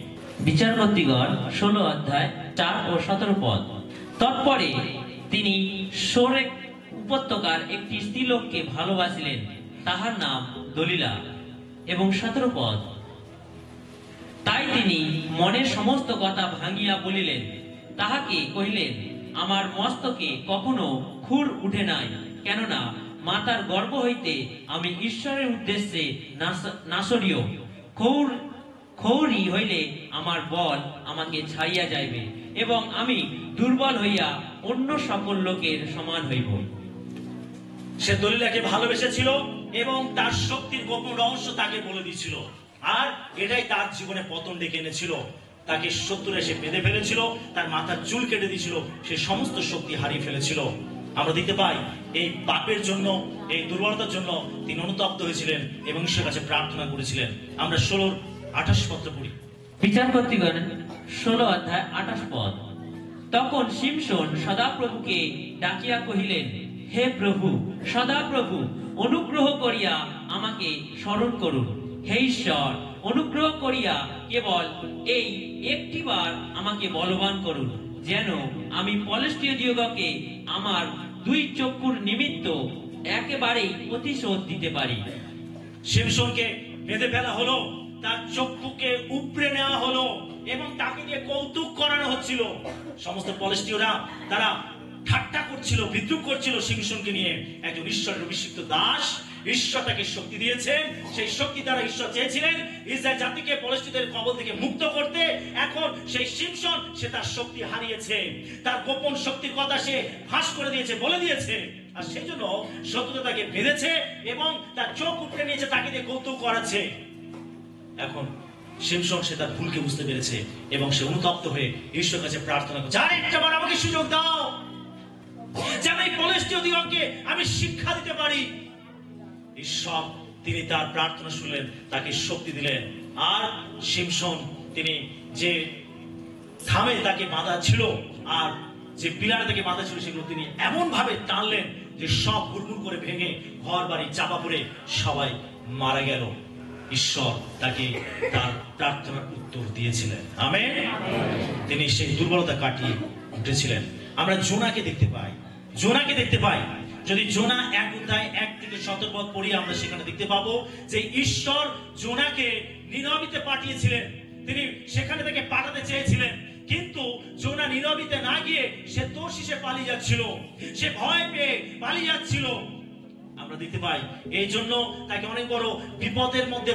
বিচারকর্তীগণ 16 অধ্যায় 4 ও 17 পদ। তৎপরে তিনি সোরেক উপত্যকার একটি স্ত্রীলোককে ভালোবাসিলেন, তাহার নাম দলিলা। এবং 17 পদ। তাই তিনি মনের সমস্ত কথা ভাঙিয়া বলিলেন, তাহাকে কহিলেন, আমার মস্তকে কখনো খুর উঠে নাই, কেননা মাতার গর্ভ হইতে আমি ঈশ্বরের উদ্দেশ্যে নাসরীয়। খৌরি হইলে আমার বল আমাকে ছাড়িয়া যাইবে এবং আমি দুর্বল হইয়া অন্য সকল লোকের সমান হইব। সে দলিলাকে ভালোবেসেছিল এবং তার শক্তির গোপন রহস্য তাকে বলে দিয়েছিল। আর এটাই তার জীবনে পতন ডেকে এনেছিল। তাকে শত্রুরা এসে বেঁধে ফেলেছিল, তার মাথার চুল কেটে দিয়েছিল, সে সমস্ত শক্তি হারিয়ে ফেলেছিল। আমরা দেখতে পাই এই পাপের জন্য, এই দুর্বলতার জন্য তিনি অনুতপ্ত হয়েছিলেন এবং ঈশ্বরের কাছে প্রার্থনা করেছিলেন। আমরা 16-28 পত্র পড়ি। বিচারপতিগণ 16 অধ্যায় 28 পদ। তখন শিমশোন সদাপ্রভুকে ডাকিয়া কহিলেন, হে প্রভু, সদাপ্রভু, অনুগ্রহ করিয়া আমাকে স্মরণ করুন। হে ঈশ্বর, অনুগ্রহ করিয়া কেবল এই একটিবার আমাকে বলবান করুন, যেন আমি পলেষ্টীয়দিগকে আমার 2 চক্ষুর নিমিত্ত একেবারেই প্রতিশোধ দিতে পারি। শিমশোনকে বেঁধে ফেলা হলো, তার চক্ষুকে উপড়ে নেওয়া হলো এবং তাকে দিয়ে কৌতুক করানো হচ্ছিল। সমস্ত পলেষ্টীয়রা তারা ঠাট্টা করছিল, বিদ্রুপ করছিল শিমশোনকে নিয়ে। একজন ঈশ্বরের অভিষিক্ত দাস, ঈশ্বর তাকে শক্তি দিয়েছেন, সেই শক্তি দ্বারা ঈশ্বর চেয়েছিলেন ইসরায়েল জাতিকে পলেষ্টীয়দের কবল থেকে মুক্ত করতে। এখন সেই শিমশোন, সে তার শক্তি হারিয়েছে, তার গোপন শক্তির কথা সে ফাঁস করে দিয়েছে, বলে দিয়েছে। আর সেই জন্য শত্রুতা তাকে বেঁধেছে এবং তার চোখ উপড়ে নিয়েছে, তাকে দিয়ে কৌতুক করাচ্ছে। এখন শিমশোন সে তার ভুলকে বুঝতে পেরেছে এবং সে অনুতপ্ত হয়ে ঈশ্বরের কাছে প্রার্থনা করছে, আর একটাবার আমাকে সুযোগ দাও, যেন এই পলেষ্টীয়দিগকে আমি শিক্ষা দিতে পারি। ঈশ্বর তিনি তার প্রার্থনা শুনলেন, তাকে শক্তি দিলেন। আর শিমশোন তিনি যে থামে তাকে বাঁধা ছিল আর যে পিলারে তাকে বাঁধা ছিল, সেগুলো তিনি এমন ভাবে টানলেন যে সব হুড়মুড় করে ভেঙে ঘর বাড়ি চাপা পড়ে সবাই মারা গেল। ঈশ্বর তাকে তার প্রার্থনার উত্তর দিয়েছিলেন। আমেন। তিনি সেই দুর্বলতা কাটিয়ে উঠেছিলেন। আমরা জোনাকে দেখতে পাই, জোনাকে দেখতে পাই। যদি জোনা 1 অধ্যায় 1 থেকে 17 পদ পড়ি, আমরা সেখানে দেখতে পাবো যে ঈশ্বর জোনাকে নিনবিতে পাঠিয়েছিলেন। তিনি সেখানে থেকে পাঠাতে চেয়েছিলেন, কিন্তু জোনা নিনবিতে না গিয়ে সে তর্শিশে পালিয়ে যাচ্ছিল, সে ভয় পেয়ে পালিয়ে যাচ্ছিল। আমরা দেখতে পাই এই জন্য তাকে অনেক বড় বিপদের মধ্যে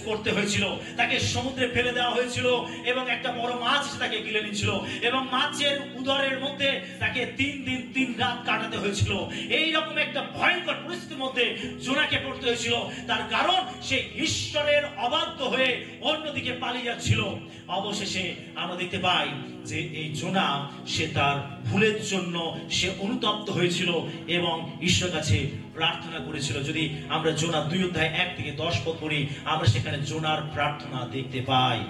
পড়তে হয়েছিল। তাকে সমুদ্রে ফেলে দেওয়া হয়েছিল এবং একটা বড় মাছ তাকে গিলে নিচ্ছিল এবং মাছের উদরের মধ্যে তাকে 3 দিন 3 রাত কাটাতে হয়েছিল। এই রকম একটা ভয়ঙ্কর পরিস্থিতির মধ্যে জোনাকে পড়তে হয়েছিল, তার কারণ সে ঈশ্বরের অবাধ্য হয়ে অন্যদিকে পালিয়ে যাচ্ছিল। অবশেষে আমরা দেখতে পাই যে এই জোনা সে তার ভুলের জন্য সে অনুতপ্ত হয়েছিল এবং ঈশ্বরের কাছে প্রার্থনা করেছিল। যদি আমরা জোনা 2 অধ্যায় 1 থেকে 10 পদ পড়ি, আমরা সেখানে জোনার প্রার্থনা দেখতে পাই।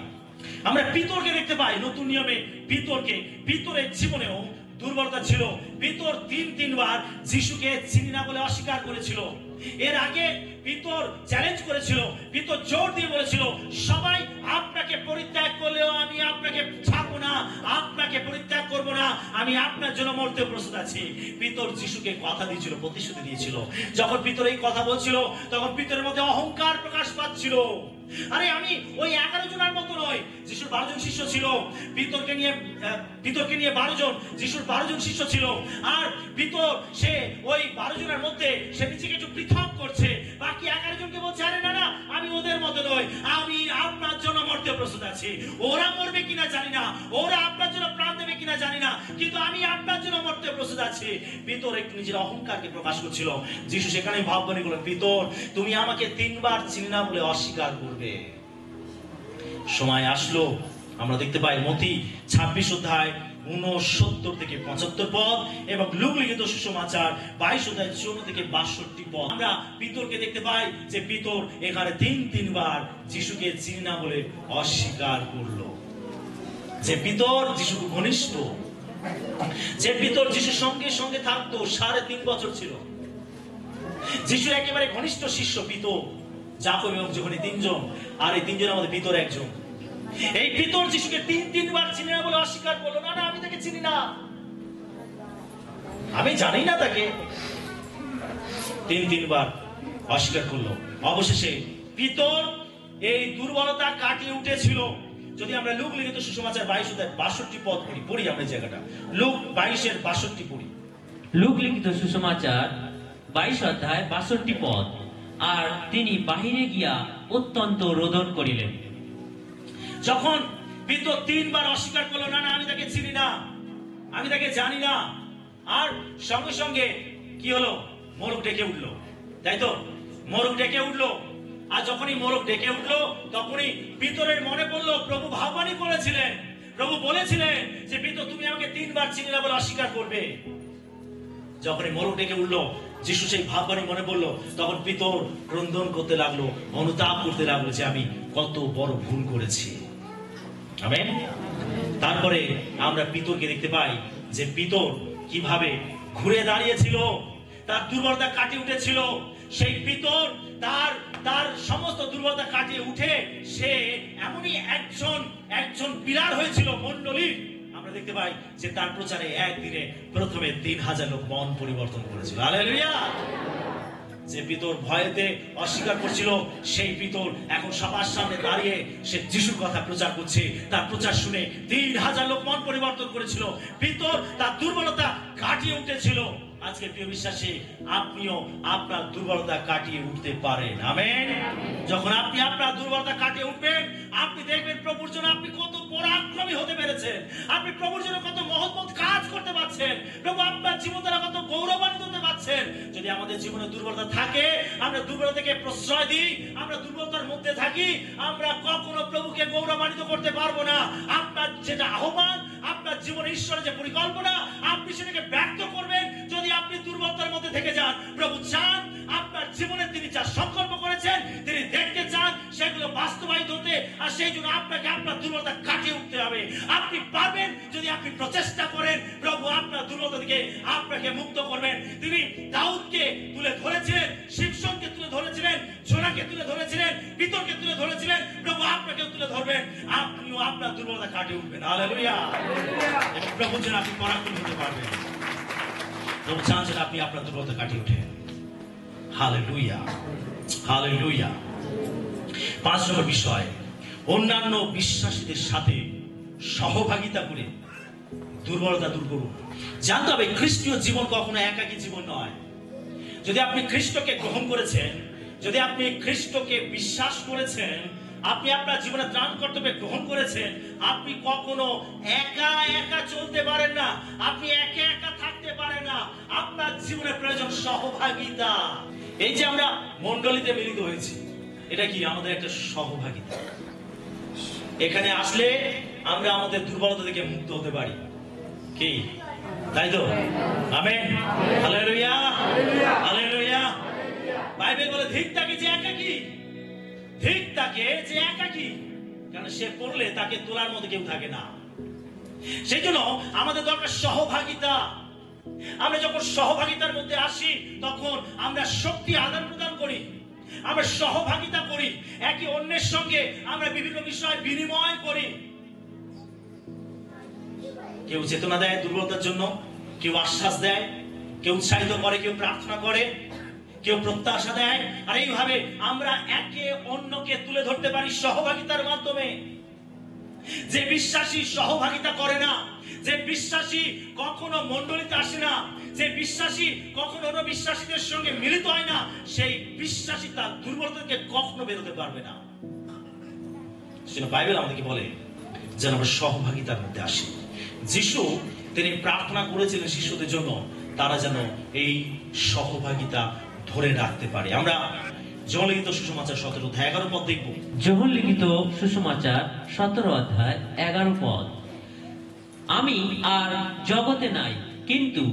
আমরা পিতরকে দেখতে পাই নতুন নিয়মে। পিতরের জীবনেও দুর্বলতা ছিল। পিতর 3 বার যিশুকে চিনি না বলে অস্বীকার করেছিল। এর আগে পিতর চ্যালেঞ্জ করেছিল, পিতর জোর দিয়ে বলেছিল, সবাই আপনাকে পরিত্যাগ করলেও আমি আপনাকে ছাড়বো না, আপনাকে পরিত্যাগ করবো না, আমি আপনার জন্য মরতে প্রস্তুত আছি। পিতর যিশুকে কথা দিয়েছিল, প্রতিশ্রুতি দিয়েছিল। যখন পিতর এই কথা বলছিল, তখন পিতরের মধ্যে অহংকার প্রকাশ পাচ্ছিল। আরে আমি ওই 11 জনের মতো নয়। যিশুর 12 জন শিষ্য ছিল, পিতরকে নিয়ে 12 জন, যিশুর 12 জন শিষ্য ছিল। আর পিতর সে ওই 12 জনের মধ্যে সে নিজেকে একটু পৃথক করছে, বাকি 11 জনকে বলছে, আরে না না, আমি ওদের মতো নয়, আমি আপনার জন্য মরতে প্রস্তুত আছি। ওরা মরবে কিনা জানি না, ওরা আপনার জন্য প্রাণ দেবে কিনা জানি না, কিন্তু আমি আপনার জন্য মরতে প্রস্তুত আছি। পিতর একটু নিজের অহংকারকে প্রকাশ করছিল। যিশু সেখানে ভাববানি করলেন, পিতর তুমি আমাকে 3 বার চিনি না বলে অস্বীকার করবে। সময় আসলো, আমরা দেখতে পাই মতি 26 অধ্যায় 69 থেকে 75 পদ এবং লূক লিখিত সুসমাচার 22 অধ্যায় 54 থেকে 62 পদ। আমরা পিতরকে দেখতে পাই যে পিতর এখানে 3 বার যিশুকে চিনি না বলে অস্বীকার করলো। যে পিতর যিশুকে ঘনিষ্ঠ, যে পিতর যিশুর সঙ্গে সঙ্গে থাকতো, 3.5 বছর ছিল, যিশুর একেবারে ঘনিষ্ঠ শিষ্য পিতর, যাকব এবং যোহনী 3 জন, আর এই 3 জনের মধ্যে পিতর একজন। এই পিতর যিশুকে 3 বার চিনি না বলে অস্বীকার করলো, না না আমি তাকে চিনি না, আমি জানি না তাকে। 3 বার অস্বীকার করলো। অবশেষে পিতর এই দুর্বলতা কাটিয়ে উঠেছিল। যদি আমরা লূক লিখিত সুসমাচার 22 অধ্যায় 62 পদ পড়ি আমরা এই জায়গাটা, লূক 22-62 পড়ি। লূক লিখিত সুসমাচার 22 অধ্যায় 62 পদ। আর তিনি বাহিরে গিয়া অত্যন্ত রোদন করিলেন। যখন পিতর 3 বার অস্বীকার করলো, না না আমি তাকে চিনি না, আমি তাকে জানি না, আর সঙ্গে সঙ্গে কি হলো, মোরগ ডেকে উঠলো, তাই তো? মোরগ ডেকে উঠলো। আর যখনই মোরগ ডেকে উঠলো, তখনই পিতরের মনে পড়লো প্রভু ভাববাণী করেছিলেন, প্রভু বলেছিলেন যে পিতর, তুমি আমাকে 3 বার চিনি না বলে অস্বীকার করবে। যখনই মোরগ ডেকে উঠলো, যিশু সেই ভাববাণী মনে পড়লো, তখন পিতর ক্রন্দন করতে লাগলো, অনুতাপ করতে লাগলো যে আমি কত বড় ভুল করেছি। আমেন। তারপরে আমরা পিতরকে দেখতে পাই যে পিতর কিভাবে ঘুরে দাঁড়িয়েছিল, তার দুর্বলতা কাটিয়ে উঠেছিল। সেই পিতর তার তার সমস্ত দুর্বলতা কাটিয়ে উঠে সে এমনই একজন পিলার হয়েছিল মণ্ডলীর। আমরা দেখতে পাই যে তার প্রচারে একদিনে প্রথমে 3000 লোক মন পরিবর্তন করেছিল। হালেলুয়া। যে পিতর ভয়েতে অস্বীকার করছিল, সেই পিতর এখন সবার সামনে দাঁড়িয়ে সে যিশুর কথা প্রচার করছে। তার প্রচার শুনে 3000 লোক মন পরিবর্তন করেছিল। পিতর তার দুর্বলতা কাটিয়ে উঠেছিল। আজকে প্রিয় বিশ্বাসী, আপনিও আপনার দুর্বলতা কাটিয়ে উঠতে পারেন। আমেন। যখন আপনি আপনার দুর্বলতা কাটিয়ে উঠবেন, আপনি দেখবেন প্রভুর জন্য আপনি কত পরাক্রমী হতে পেরেছেন, আপনি প্রভুর জন্য কত মহৎ কাজ করতে পারছেন, প্রভু আপনার জীবন দ্বারা কত গৌরবান্বিত হতে পারছেন। যদি আমাদের জীবনে দুর্বলতা থাকে, আমরা দুর্বলতা থেকে প্রশ্রয় দিই, আমরা দুর্বলতার মধ্যে থাকি, আমরা কখনো প্রভুকে গৌরবান্বিত করতে পারবো না। আপনার যেটা আহ্বান, আপনার জীবনে ঈশ্বরের যে পরিকল্পনা, আপনি সেটাকে ব্যর্থ করবেন যদি আপনি দুর্বলতার মধ্যে থেকে যান। প্রভু চান আপনার জীবনে তিনি যা সংকল্প করেছেন, তিনি দেখতে চান সেগুলো বাস্তবায়িত হতে, আর সেই জন্য আপনাকে আপনার দুর্বলতা কাটিয়ে উঠতে হবে। আপনি পারবেন যদি আপনি প্রচেষ্টা করেন। প্রভু আপনার দুর্বলতা থেকে আপনাকে মুক্ত করবেন। তিনি দাউদকে তুলে ধরেছিলেন, শিমশনকে তুলে ধরেছিলেন, জোনাকে তুলে ধরেছিলেন, পিতরকে তুলে ধরেছিলেন। প্রভু আপনাকেও তুলে ধরবেন, আপনিও আপনার দুর্বলতা কাটিয়ে উঠবেন। হালেলুয়া। এবং প্রভু যেন আপনি পরাক্রমী হতে পারবেন। প্রভু চান যেন আপনি আপনার দুর্বলতা কাটিয়ে উঠেন। Hallelujah, hallelujah. 5 নম্বর বিষয়, অন্যান্য বিশ্বাসীদের সাথে সহভাগিতা করে দুর্বলতা দূর করুন। জানতে হবে খ্রিস্টীয় জীবন কখনো একাকী জীবন নয়। যদি আপনি খ্রিস্টকে গ্রহণ করেছেন, যদি আপনি খ্রিস্টকে বিশ্বাস করেছেন, আপনি আপনার জীবনে ত্রাণ কর্তব্যে গ্রহণ করেছেন, আপনি কখনো একা একা চলতে পারেন না, আপনি একা একা থাকতে পারেন না। আপনার জীবনে প্রয়োজন সহভাগিতা। এই যে আমরা মণ্ডলীতে মিলিত হয়েছি, এটা কি আমাদের একটা সহভাগিতা। এখানে আসলে আমরা আমাদের দুর্বলতা থেকে মুক্ত হতে পারি, কি তাই তো? আমেন। Hallelujah, hallelujah. বাইবেল বলে ঠিক তাকে যে একাকী, ঠিক তাকে যে একাকী, কারণ সে পড়লে তাকে তোলার মতো কেউ থাকে না। সেই জন্য আমাদের দরকার সহভাগিতা। আমরা যখন সহভাগিতার মধ্যে আসি, তখন আমরা শক্তি আদান প্রদান করি, আমরা সহভাগিতা করি, একে অন্যের সঙ্গে আমরা বিভিন্ন বিষয় বিনিময় করি। কেউ চেতনা দেয় দুর্বলতার জন্য, কেউ আশ্বাস দেয়, কেউ উৎসাহিত করে, কেউ প্রার্থনা করে, কেউ প্রত্যাশা দেয়। আর এইভাবে আমরা একে অন্যকে তুলে ধরতে পারি সহভাগিতার মাধ্যমে। যে বিশ্বাসী সহভাগিতা করে না, যে বিশ্বাসী কখনো মণ্ডলীতে আসে না, যে বিশ্বাসী কখনো অন্য বিশ্বাসীদের সঙ্গে মিলিত হয় না, সেই বিশ্বাসী তার দুর্বলতা থেকে কখনো বেরোতে পারবে না। সেটা বাইবেল আমাদেরকে বলে যেন আমরা সহভাগিতার মধ্যে আসি। যিশু তিনি প্রার্থনা করেছিলেন শিষ্যদের জন্য, তারা যেন এই সহভাগিতা ধরে রাখতে পারে। আমরা যোহন লিখিত সুসমাচার 17 অধ্যায় 11 পদ দেখব। যোহন লিখিত সুসমাচার 17 অধ্যায় 11 পদ। আমি আর জগতে নাই, কিন্তু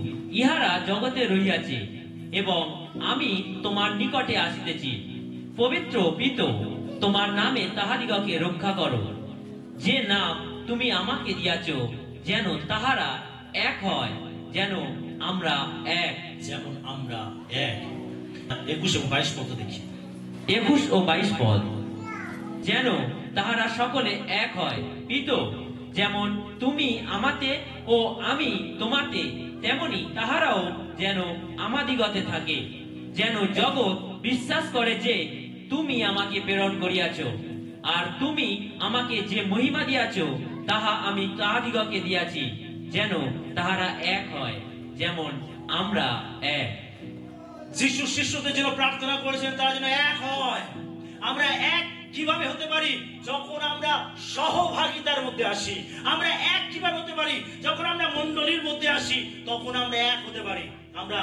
ইহারা জগতে রহিয়াছে, এবং আমি তোমার নিকটে আসিতেছি। পবিত্র পিত, তোমার নামে তাহাদিগকে রক্ষা করো, যে নাম তুমি আমাকে দিয়াছ, যেন তাহারা এক হয়, যেন আমরা এক। যেমন আমরা এক। 21 এবং 22 পদ দেখি। 21 ও 22 পদ। যেন তাহারা সকলে এক হয়, পিত, যেমন তুমি আমাতে ও আমি তোমাতে, তেমনি তাহারাও যেন আমাদিগতে থাকে, যেন জগৎ বিশ্বাস করে যে তুমি আমাকে প্রেরণ করিয়াছ। আর তুমি আমাকে যে মহিমা দিয়াছ, তাহা আমি তাহাদিগকে দিয়াছি, যেন তাহারা এক হয়, যেমন আমরা এক। যিশু শিষ্যদের জন্য প্রার্থনা করেছেন তারা যেন এক হয়। আমরা এক কিভাবে হতে পারি? যখন আমরা সহভাগিতার মধ্যে আসি। আমরা এক কিভাবে হতে পারি? যখন আমরা মণ্ডলীর মধ্যে আসি, তখন আমরা এক হতে পারি। আমরা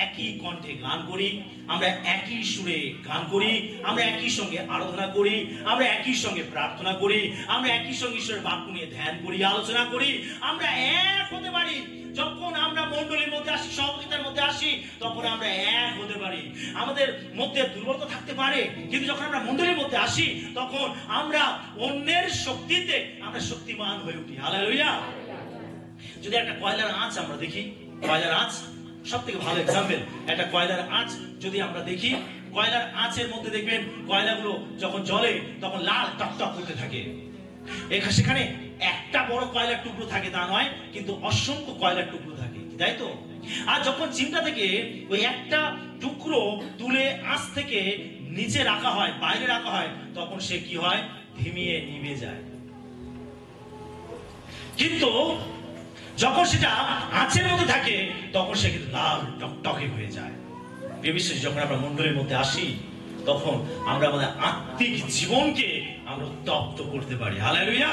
একই কণ্ঠে গান করি, আমরা একই সুরে গান করি, আমরা একই সঙ্গে আরাধনা করি, আমরা একই সঙ্গে প্রার্থনা করি, আমরা একই সঙ্গে ঈশ্বরের বাক্য নিয়ে ধ্যান করি, আলোচনা করি, আমরা এক হতে পারি। যখন আমরা মণ্ডলীর মধ্যে আসি, সহযোগিতার মধ্যে আসি, তখন আমরা এক হতে পারি। আমাদের মধ্যে দুর্বলতা থাকতে পারে, কিন্তু যখন আমরা মণ্ডলীর মধ্যে আসি, তখন আমরা অন্যের শক্তিতে আমরা শক্তিমান হয়ে উঠি। হালেলুয়া। যদি একটা কয়লার আঁচ আমরা দেখি, কয়লার আঁচ সব থেকে ভালো এক্সাম্পল। একটা কয়লার আঁচ যদি আমরা দেখি, কয়লার আঁচের মধ্যে দেখবেন কয়লাগুলো যখন জ্বলে তখন লাল টকটক করতে থাকে। সেখানে একটা বড় কয়লার টুকরো থাকে তা নয়, কিন্তু অসংখ্য কয়লার টুকরো থাকে, তাই তো? আর যখন চিমটা থেকে ওই একটা টুকরো তুলে আঁচ থেকে নিচে রাখা হয়, বাইরে রাখা হয়, তখন সে কি হয়? ধিমিয়ে নিভে যায়। কিন্তু যখন সেটা আঁচের মধ্যে থাকে, তখন সে কিন্তু লাল টকটকে হয়ে যায়। বিশেষ যখন আমরা মণ্ডলীর মধ্যে আসি, তখন আমরা আমাদের আত্মিক জীবনকে আমরা উত্তপ্ত করতে পারি। হালেলুয়া।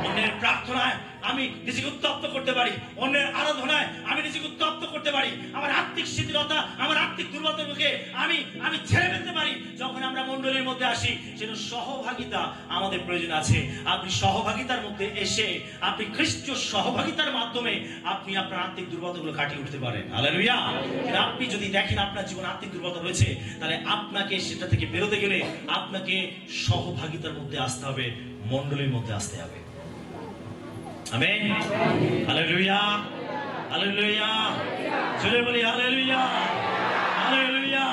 অন্যের প্রার্থনায় আমি নিজেকে উত্তপ্ত করতে পারি, অন্যের আরাধনায় আমি নিজেকে উত্তপ্ত করতে পারি, আমার আত্মিক শিথিলতা, আমার আত্মিক দুর্বলতাকে আমি ছেড়ে ফেলতে পারি। যখন আমরা মণ্ডলীর মধ্যে আসি, সেটা সহভাগিতা আমাদের প্রয়োজন আছে। আপনি সহভাগিতার মধ্যে এসে আপনি খ্রিস্টীয় সহভাগিতার মাধ্যমে আপনি আপনার আত্মিক দুর্বলতাগুলো কাটিয়ে উঠতে পারেন। হালেলুয়া। আপনি যদি দেখেন আপনার জীবনে আত্মিক দুর্বলতা রয়েছে, তাহলে আপনাকে সেটা থেকে বেরোতে গেলে আপনাকে সহভাগিতার মধ্যে আসতে হবে, মণ্ডলীর মধ্যে আসতে হবে। আমেন। হালেলুয়া। হালেলুয়া। জোরে বলি হালেলুয়া। হালেলুয়া।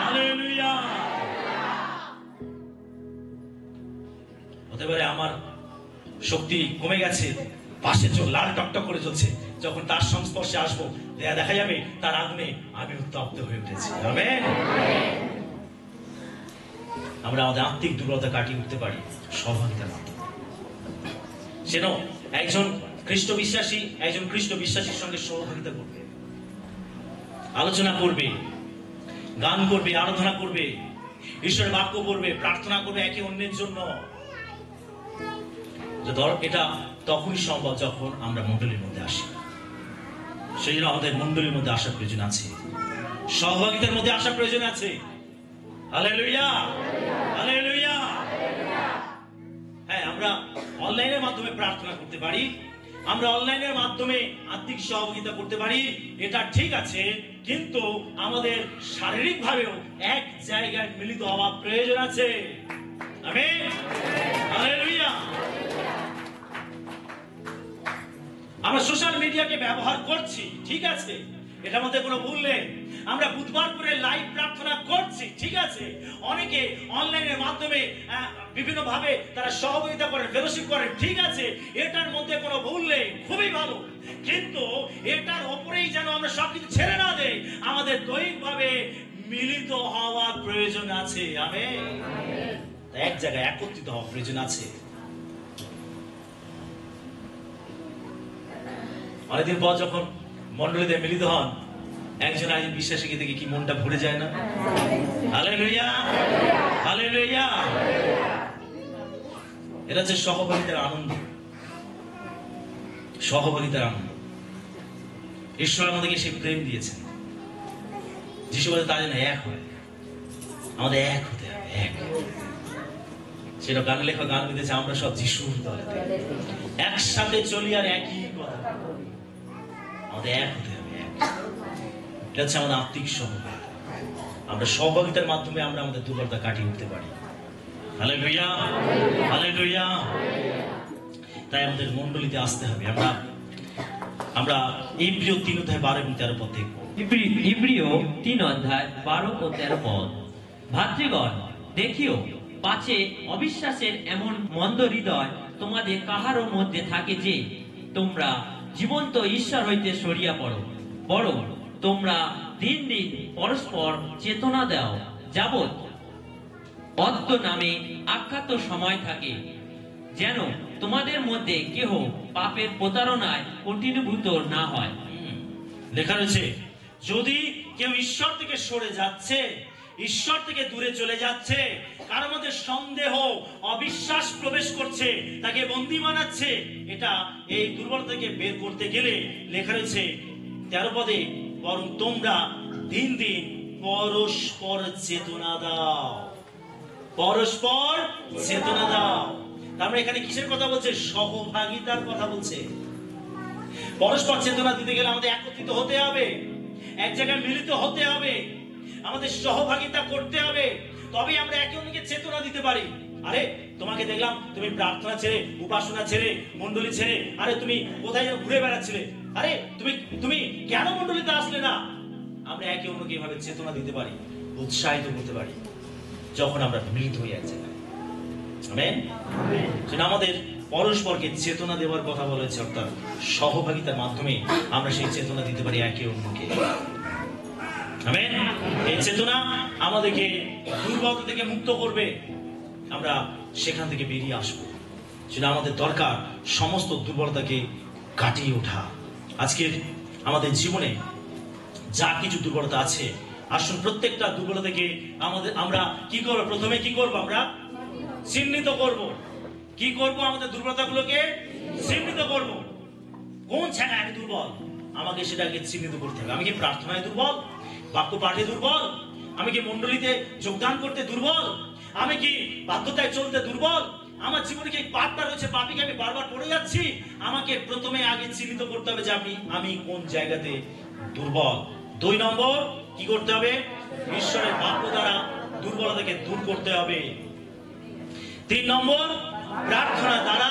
হালেলুয়া। হতে পারে আমার শক্তি কমে গেছে, পাশে চোখ লাল টকটক করে চলছে, যখন তার সংস্পর্শে আসবো দেখা যাবে তার আগুনে আমি উত্তপ্ত হয়ে উঠেছি। আমেন। আমরা আমাদের আত্মিক দুর্বলতা কাটিয়ে উঠতে পারি সহভাগিতার মাধ্যমে। যেন একজন খ্রিস্ট বিশ্বাসীর সঙ্গে সহভাগিতা করবে, আলোচনা করবে, গান করবে, আরাধনা করবে, ঈশ্বরের বাক্য পড়বে, প্রার্থনা করবে একে অন্যের জন্য। এটা তখনই সম্ভব যখন আমরা মণ্ডলীর মধ্যে আসি। সেই জন্য আমাদের মণ্ডলীর মধ্যে আসার প্রয়োজন আছে, সহভাগিতার মধ্যে আসার প্রয়োজন আছে। হালেলুয়া। হালেলুয়া। হ্যাঁ, আমরা অনলাইনের মাধ্যমে প্রার্থনা করতে পারি, আমরা অনলাইনের মাধ্যমে আত্মিক সহযোগিতা করতে পারি, এটা ঠিক আছে, কিন্তু আমাদের শারীরিক ভাবেও এক জায়গায় মিলিত হওয়া প্রয়োজন আছে। আমেন। হালেলুয়া। আমরা সোশ্যাল মিডিয়াকে ব্যবহার করছি, ঠিক আছে, এটার মধ্যে কোনো ভুল নেই। আমরা বুধবার করে লাইভ প্রার্থনা করছি, ঠিক আছে। অনেকে অনলাইনের মাধ্যমে বিভিন্ন ভাবে তারা সহযোগিতা করেন, ফেলোশিপ করেন, ঠিক আছে, এটার মধ্যে কোনো ভুল নেই, খুবই ভালো। কিন্তু এটার উপরেই যেন আমরা সবকিছু ছেড়ে না দেই, আমাদের দৈহিকভাবে মিলিত হওয়া প্রয়োজন আছে। আমেন। এক জায়গায় একত্রিত হওয়া প্রয়োজন আছে। অনেকদিন পর যখন মণ্ডলীতে মিলিত হন, একজন আরেকজন বিশ্বাসীকে দেখে কি মনটা ভরে যায় না? হালেলুয়া। হালেলুয়া। এটা হচ্ছে সহভাগিতার আনন্দ, সহভাগিতার আনন্দ। ঈশ্বর আমাদেরকে সেই প্রেম দিয়েছেন। যিশু বলে তাই না এক হয়, আমাদের এক হতে হবে, এক। সেটা গান লেখা গান দিতেছে, আমরা সব যিশুর দলে একসাথে চলি আর একই কথা। আমাদের এক হতে হবে, এক। এটা হচ্ছে আমাদের আত্মিক সহভাগিতা। আমরা সহভাগিতার মাধ্যমে আমরা আমাদের দুর্বলতা কাটিয়ে উঠতে পারি। হালেলুয়া। হালেলুয়া। তাই আমাদের মণ্ডলীতে আসতে হবে। আমরা ইব্রিয় 3:12-13 পদ দেখব। ইব্রিয় 3:12 ও 13 পদ। ভাতৃগণ, দেখিও, পাছে অবিশ্বাসের এমন মন্দ হৃদয় তোমাদের কাহারও মধ্যে থাকে যে তোমরা জীবন্ত ঈশ্বর হইতে সরিয়া পড়ো। বরং তোমরা দিন দিন পরস্পর চেতনা দাও, যাবৎ অদ্য নামে আখ্যাত সময় থাকে, যেন তোমাদের মধ্যে কেহ পাপের প্রতারণায় কঠিনভূত না হয়। লেখা রয়েছে, যদি কেউ ঈশ্বর থেকে সরে যাচ্ছে, ঈশ্বর থেকে দূরে চলে যাচ্ছে, কারোর মধ্যে সন্দেহ, অবিশ্বাস প্রবেশ করছে, তাকে বন্দী বানাচ্ছে, এটা এই দুর্বলতা থেকে বের করতে গেলে লেখা রয়েছে 13 পদে, বরং তোমরা দিন দিন পরস্পর চেতনা দাও। পরস্পর চেতনা দাও। তার মানে এখানে কিসের কথা বলছে? সহভাগিতার কথা বলছে। পরস্পর চেতনা দিতে গেলে আমাদের একত্রিত হতে হবে, এক জায়গায় মিলিত হতে হবে, আমাদের সহভাগিতা করতে হবে, তবেই আমরা একে অন্যকে চেতনা দিতে পারি। আরে তোমাকে দেখলাম তুমি প্রার্থনা ছেড়ে, উপাসনা ছেড়ে, মণ্ডলী ছেড়ে, আরে তুমি কোথায় যেন ঘুরে বেড়াচ্ছিলে, আরে তুমি তুমি কেন মণ্ডলীতে আসলে না? আমরা একে অন্যকে এভাবে চেতনা দিতে পারি, উৎসাহিত করতে পারি, যখন আমরা মিলিত হই এক জায়গায়। আমেন। সেটা আমাদের পরস্পরকে চেতনা দেওয়ার কথা বলেছে, অর্থাৎ সহভাগিতার মাধ্যমে আমরা সেই চেতনা দিতে পারি একে অন্যকে। আমেন। এই চেতনা আমাদেরকে দুর্বলতা থেকে মুক্ত করবে, আমরা সেখান থেকে বেরিয়ে আসবো। সেটা আমাদের দরকার, সমস্ত দুর্বলতাকে কাটিয়ে ওঠা। আজকের আমাদের জীবনে যা কিছু দুর্বলতা আছে, আসুন প্রত্যেকটা দুর্বলতাকে আমরা কি করবো? প্রথমে কি করবো? আমরা চিহ্নিত করব। কি করব? আমাদের দুর্বলতাগুলোকে চিহ্নিত করব। কোন জায়গায় আমি দুর্বল, আমাকে সেটাকে চিহ্নিত করতে হবে। আমি কি প্রার্থনায় দুর্বল? বাক্য পাঠে দুর্বল? আমি কি মণ্ডলীতে যোগদান করতে দুর্বল? আমি কি বাধ্যতায় চলতে দুর্বল? আমার জীবনে কি পাপটা রয়েছে, পাপীকে আমি বারবার পড়ে যাচ্ছি? আমাকে প্রথমে আগে চিহ্নিত করতে হবে যে আমি কোন জায়গাতে দুর্বল। 2 নম্বর কি করতে হবে? ঈশ্বরের বাক্য দ্বারা দুর্বলতাকে দূর করতে হবে। 3 নম্বর প্রার্থনা দ্বারা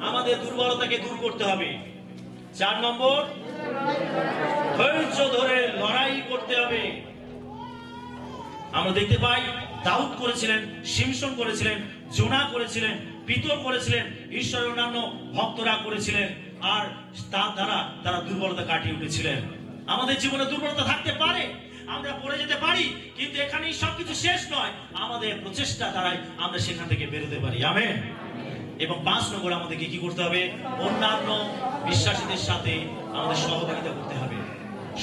আমাদের দুর্বলতাকে দূর করতে হবে। 4 নম্বর ধৈর্য ধরে লড়াই করতে হবে। আমরা দেখতে পাই দাউদ করেছিলেন, শিমশন করেছিলেন, জোনা করেছিলেন, পিতর করেছিলেন, ঈশ্বরের অন্যান্য ভক্তরা করেছিলেন, আর তার দ্বারা তারা দুর্বলতা কাটিয়ে উঠেছিলেন। আমাদের জীবনে দুর্বলতা থাকতে পারে, আমরা পড়ে যেতে পারি, কিন্তু এখানেই সবকিছু শেষ নয়। আমাদের প্রচেষ্টা দ্বারাই আমরা সেখান থেকে বেরোতে পারি। আমেন। এবং 5 নম্বর আমাদেরকে কি করতে হবে? অন্যান্য বিশ্বাসীদের সাথে আমাদের সহভাগিতা করতে হবে।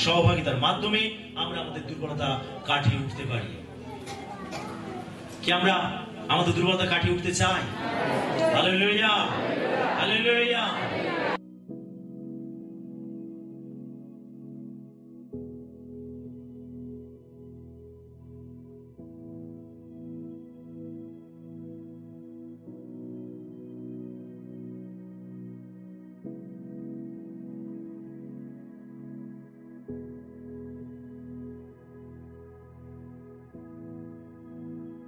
সহভাগিতার মাধ্যমে আমরা আমাদের দুর্বলতা কাটিয়ে উঠতে পারি। কি আমরা আমাদের দুর্বলতা কাটিয়ে উঠতে চাই? Hallelujah, hallelujah.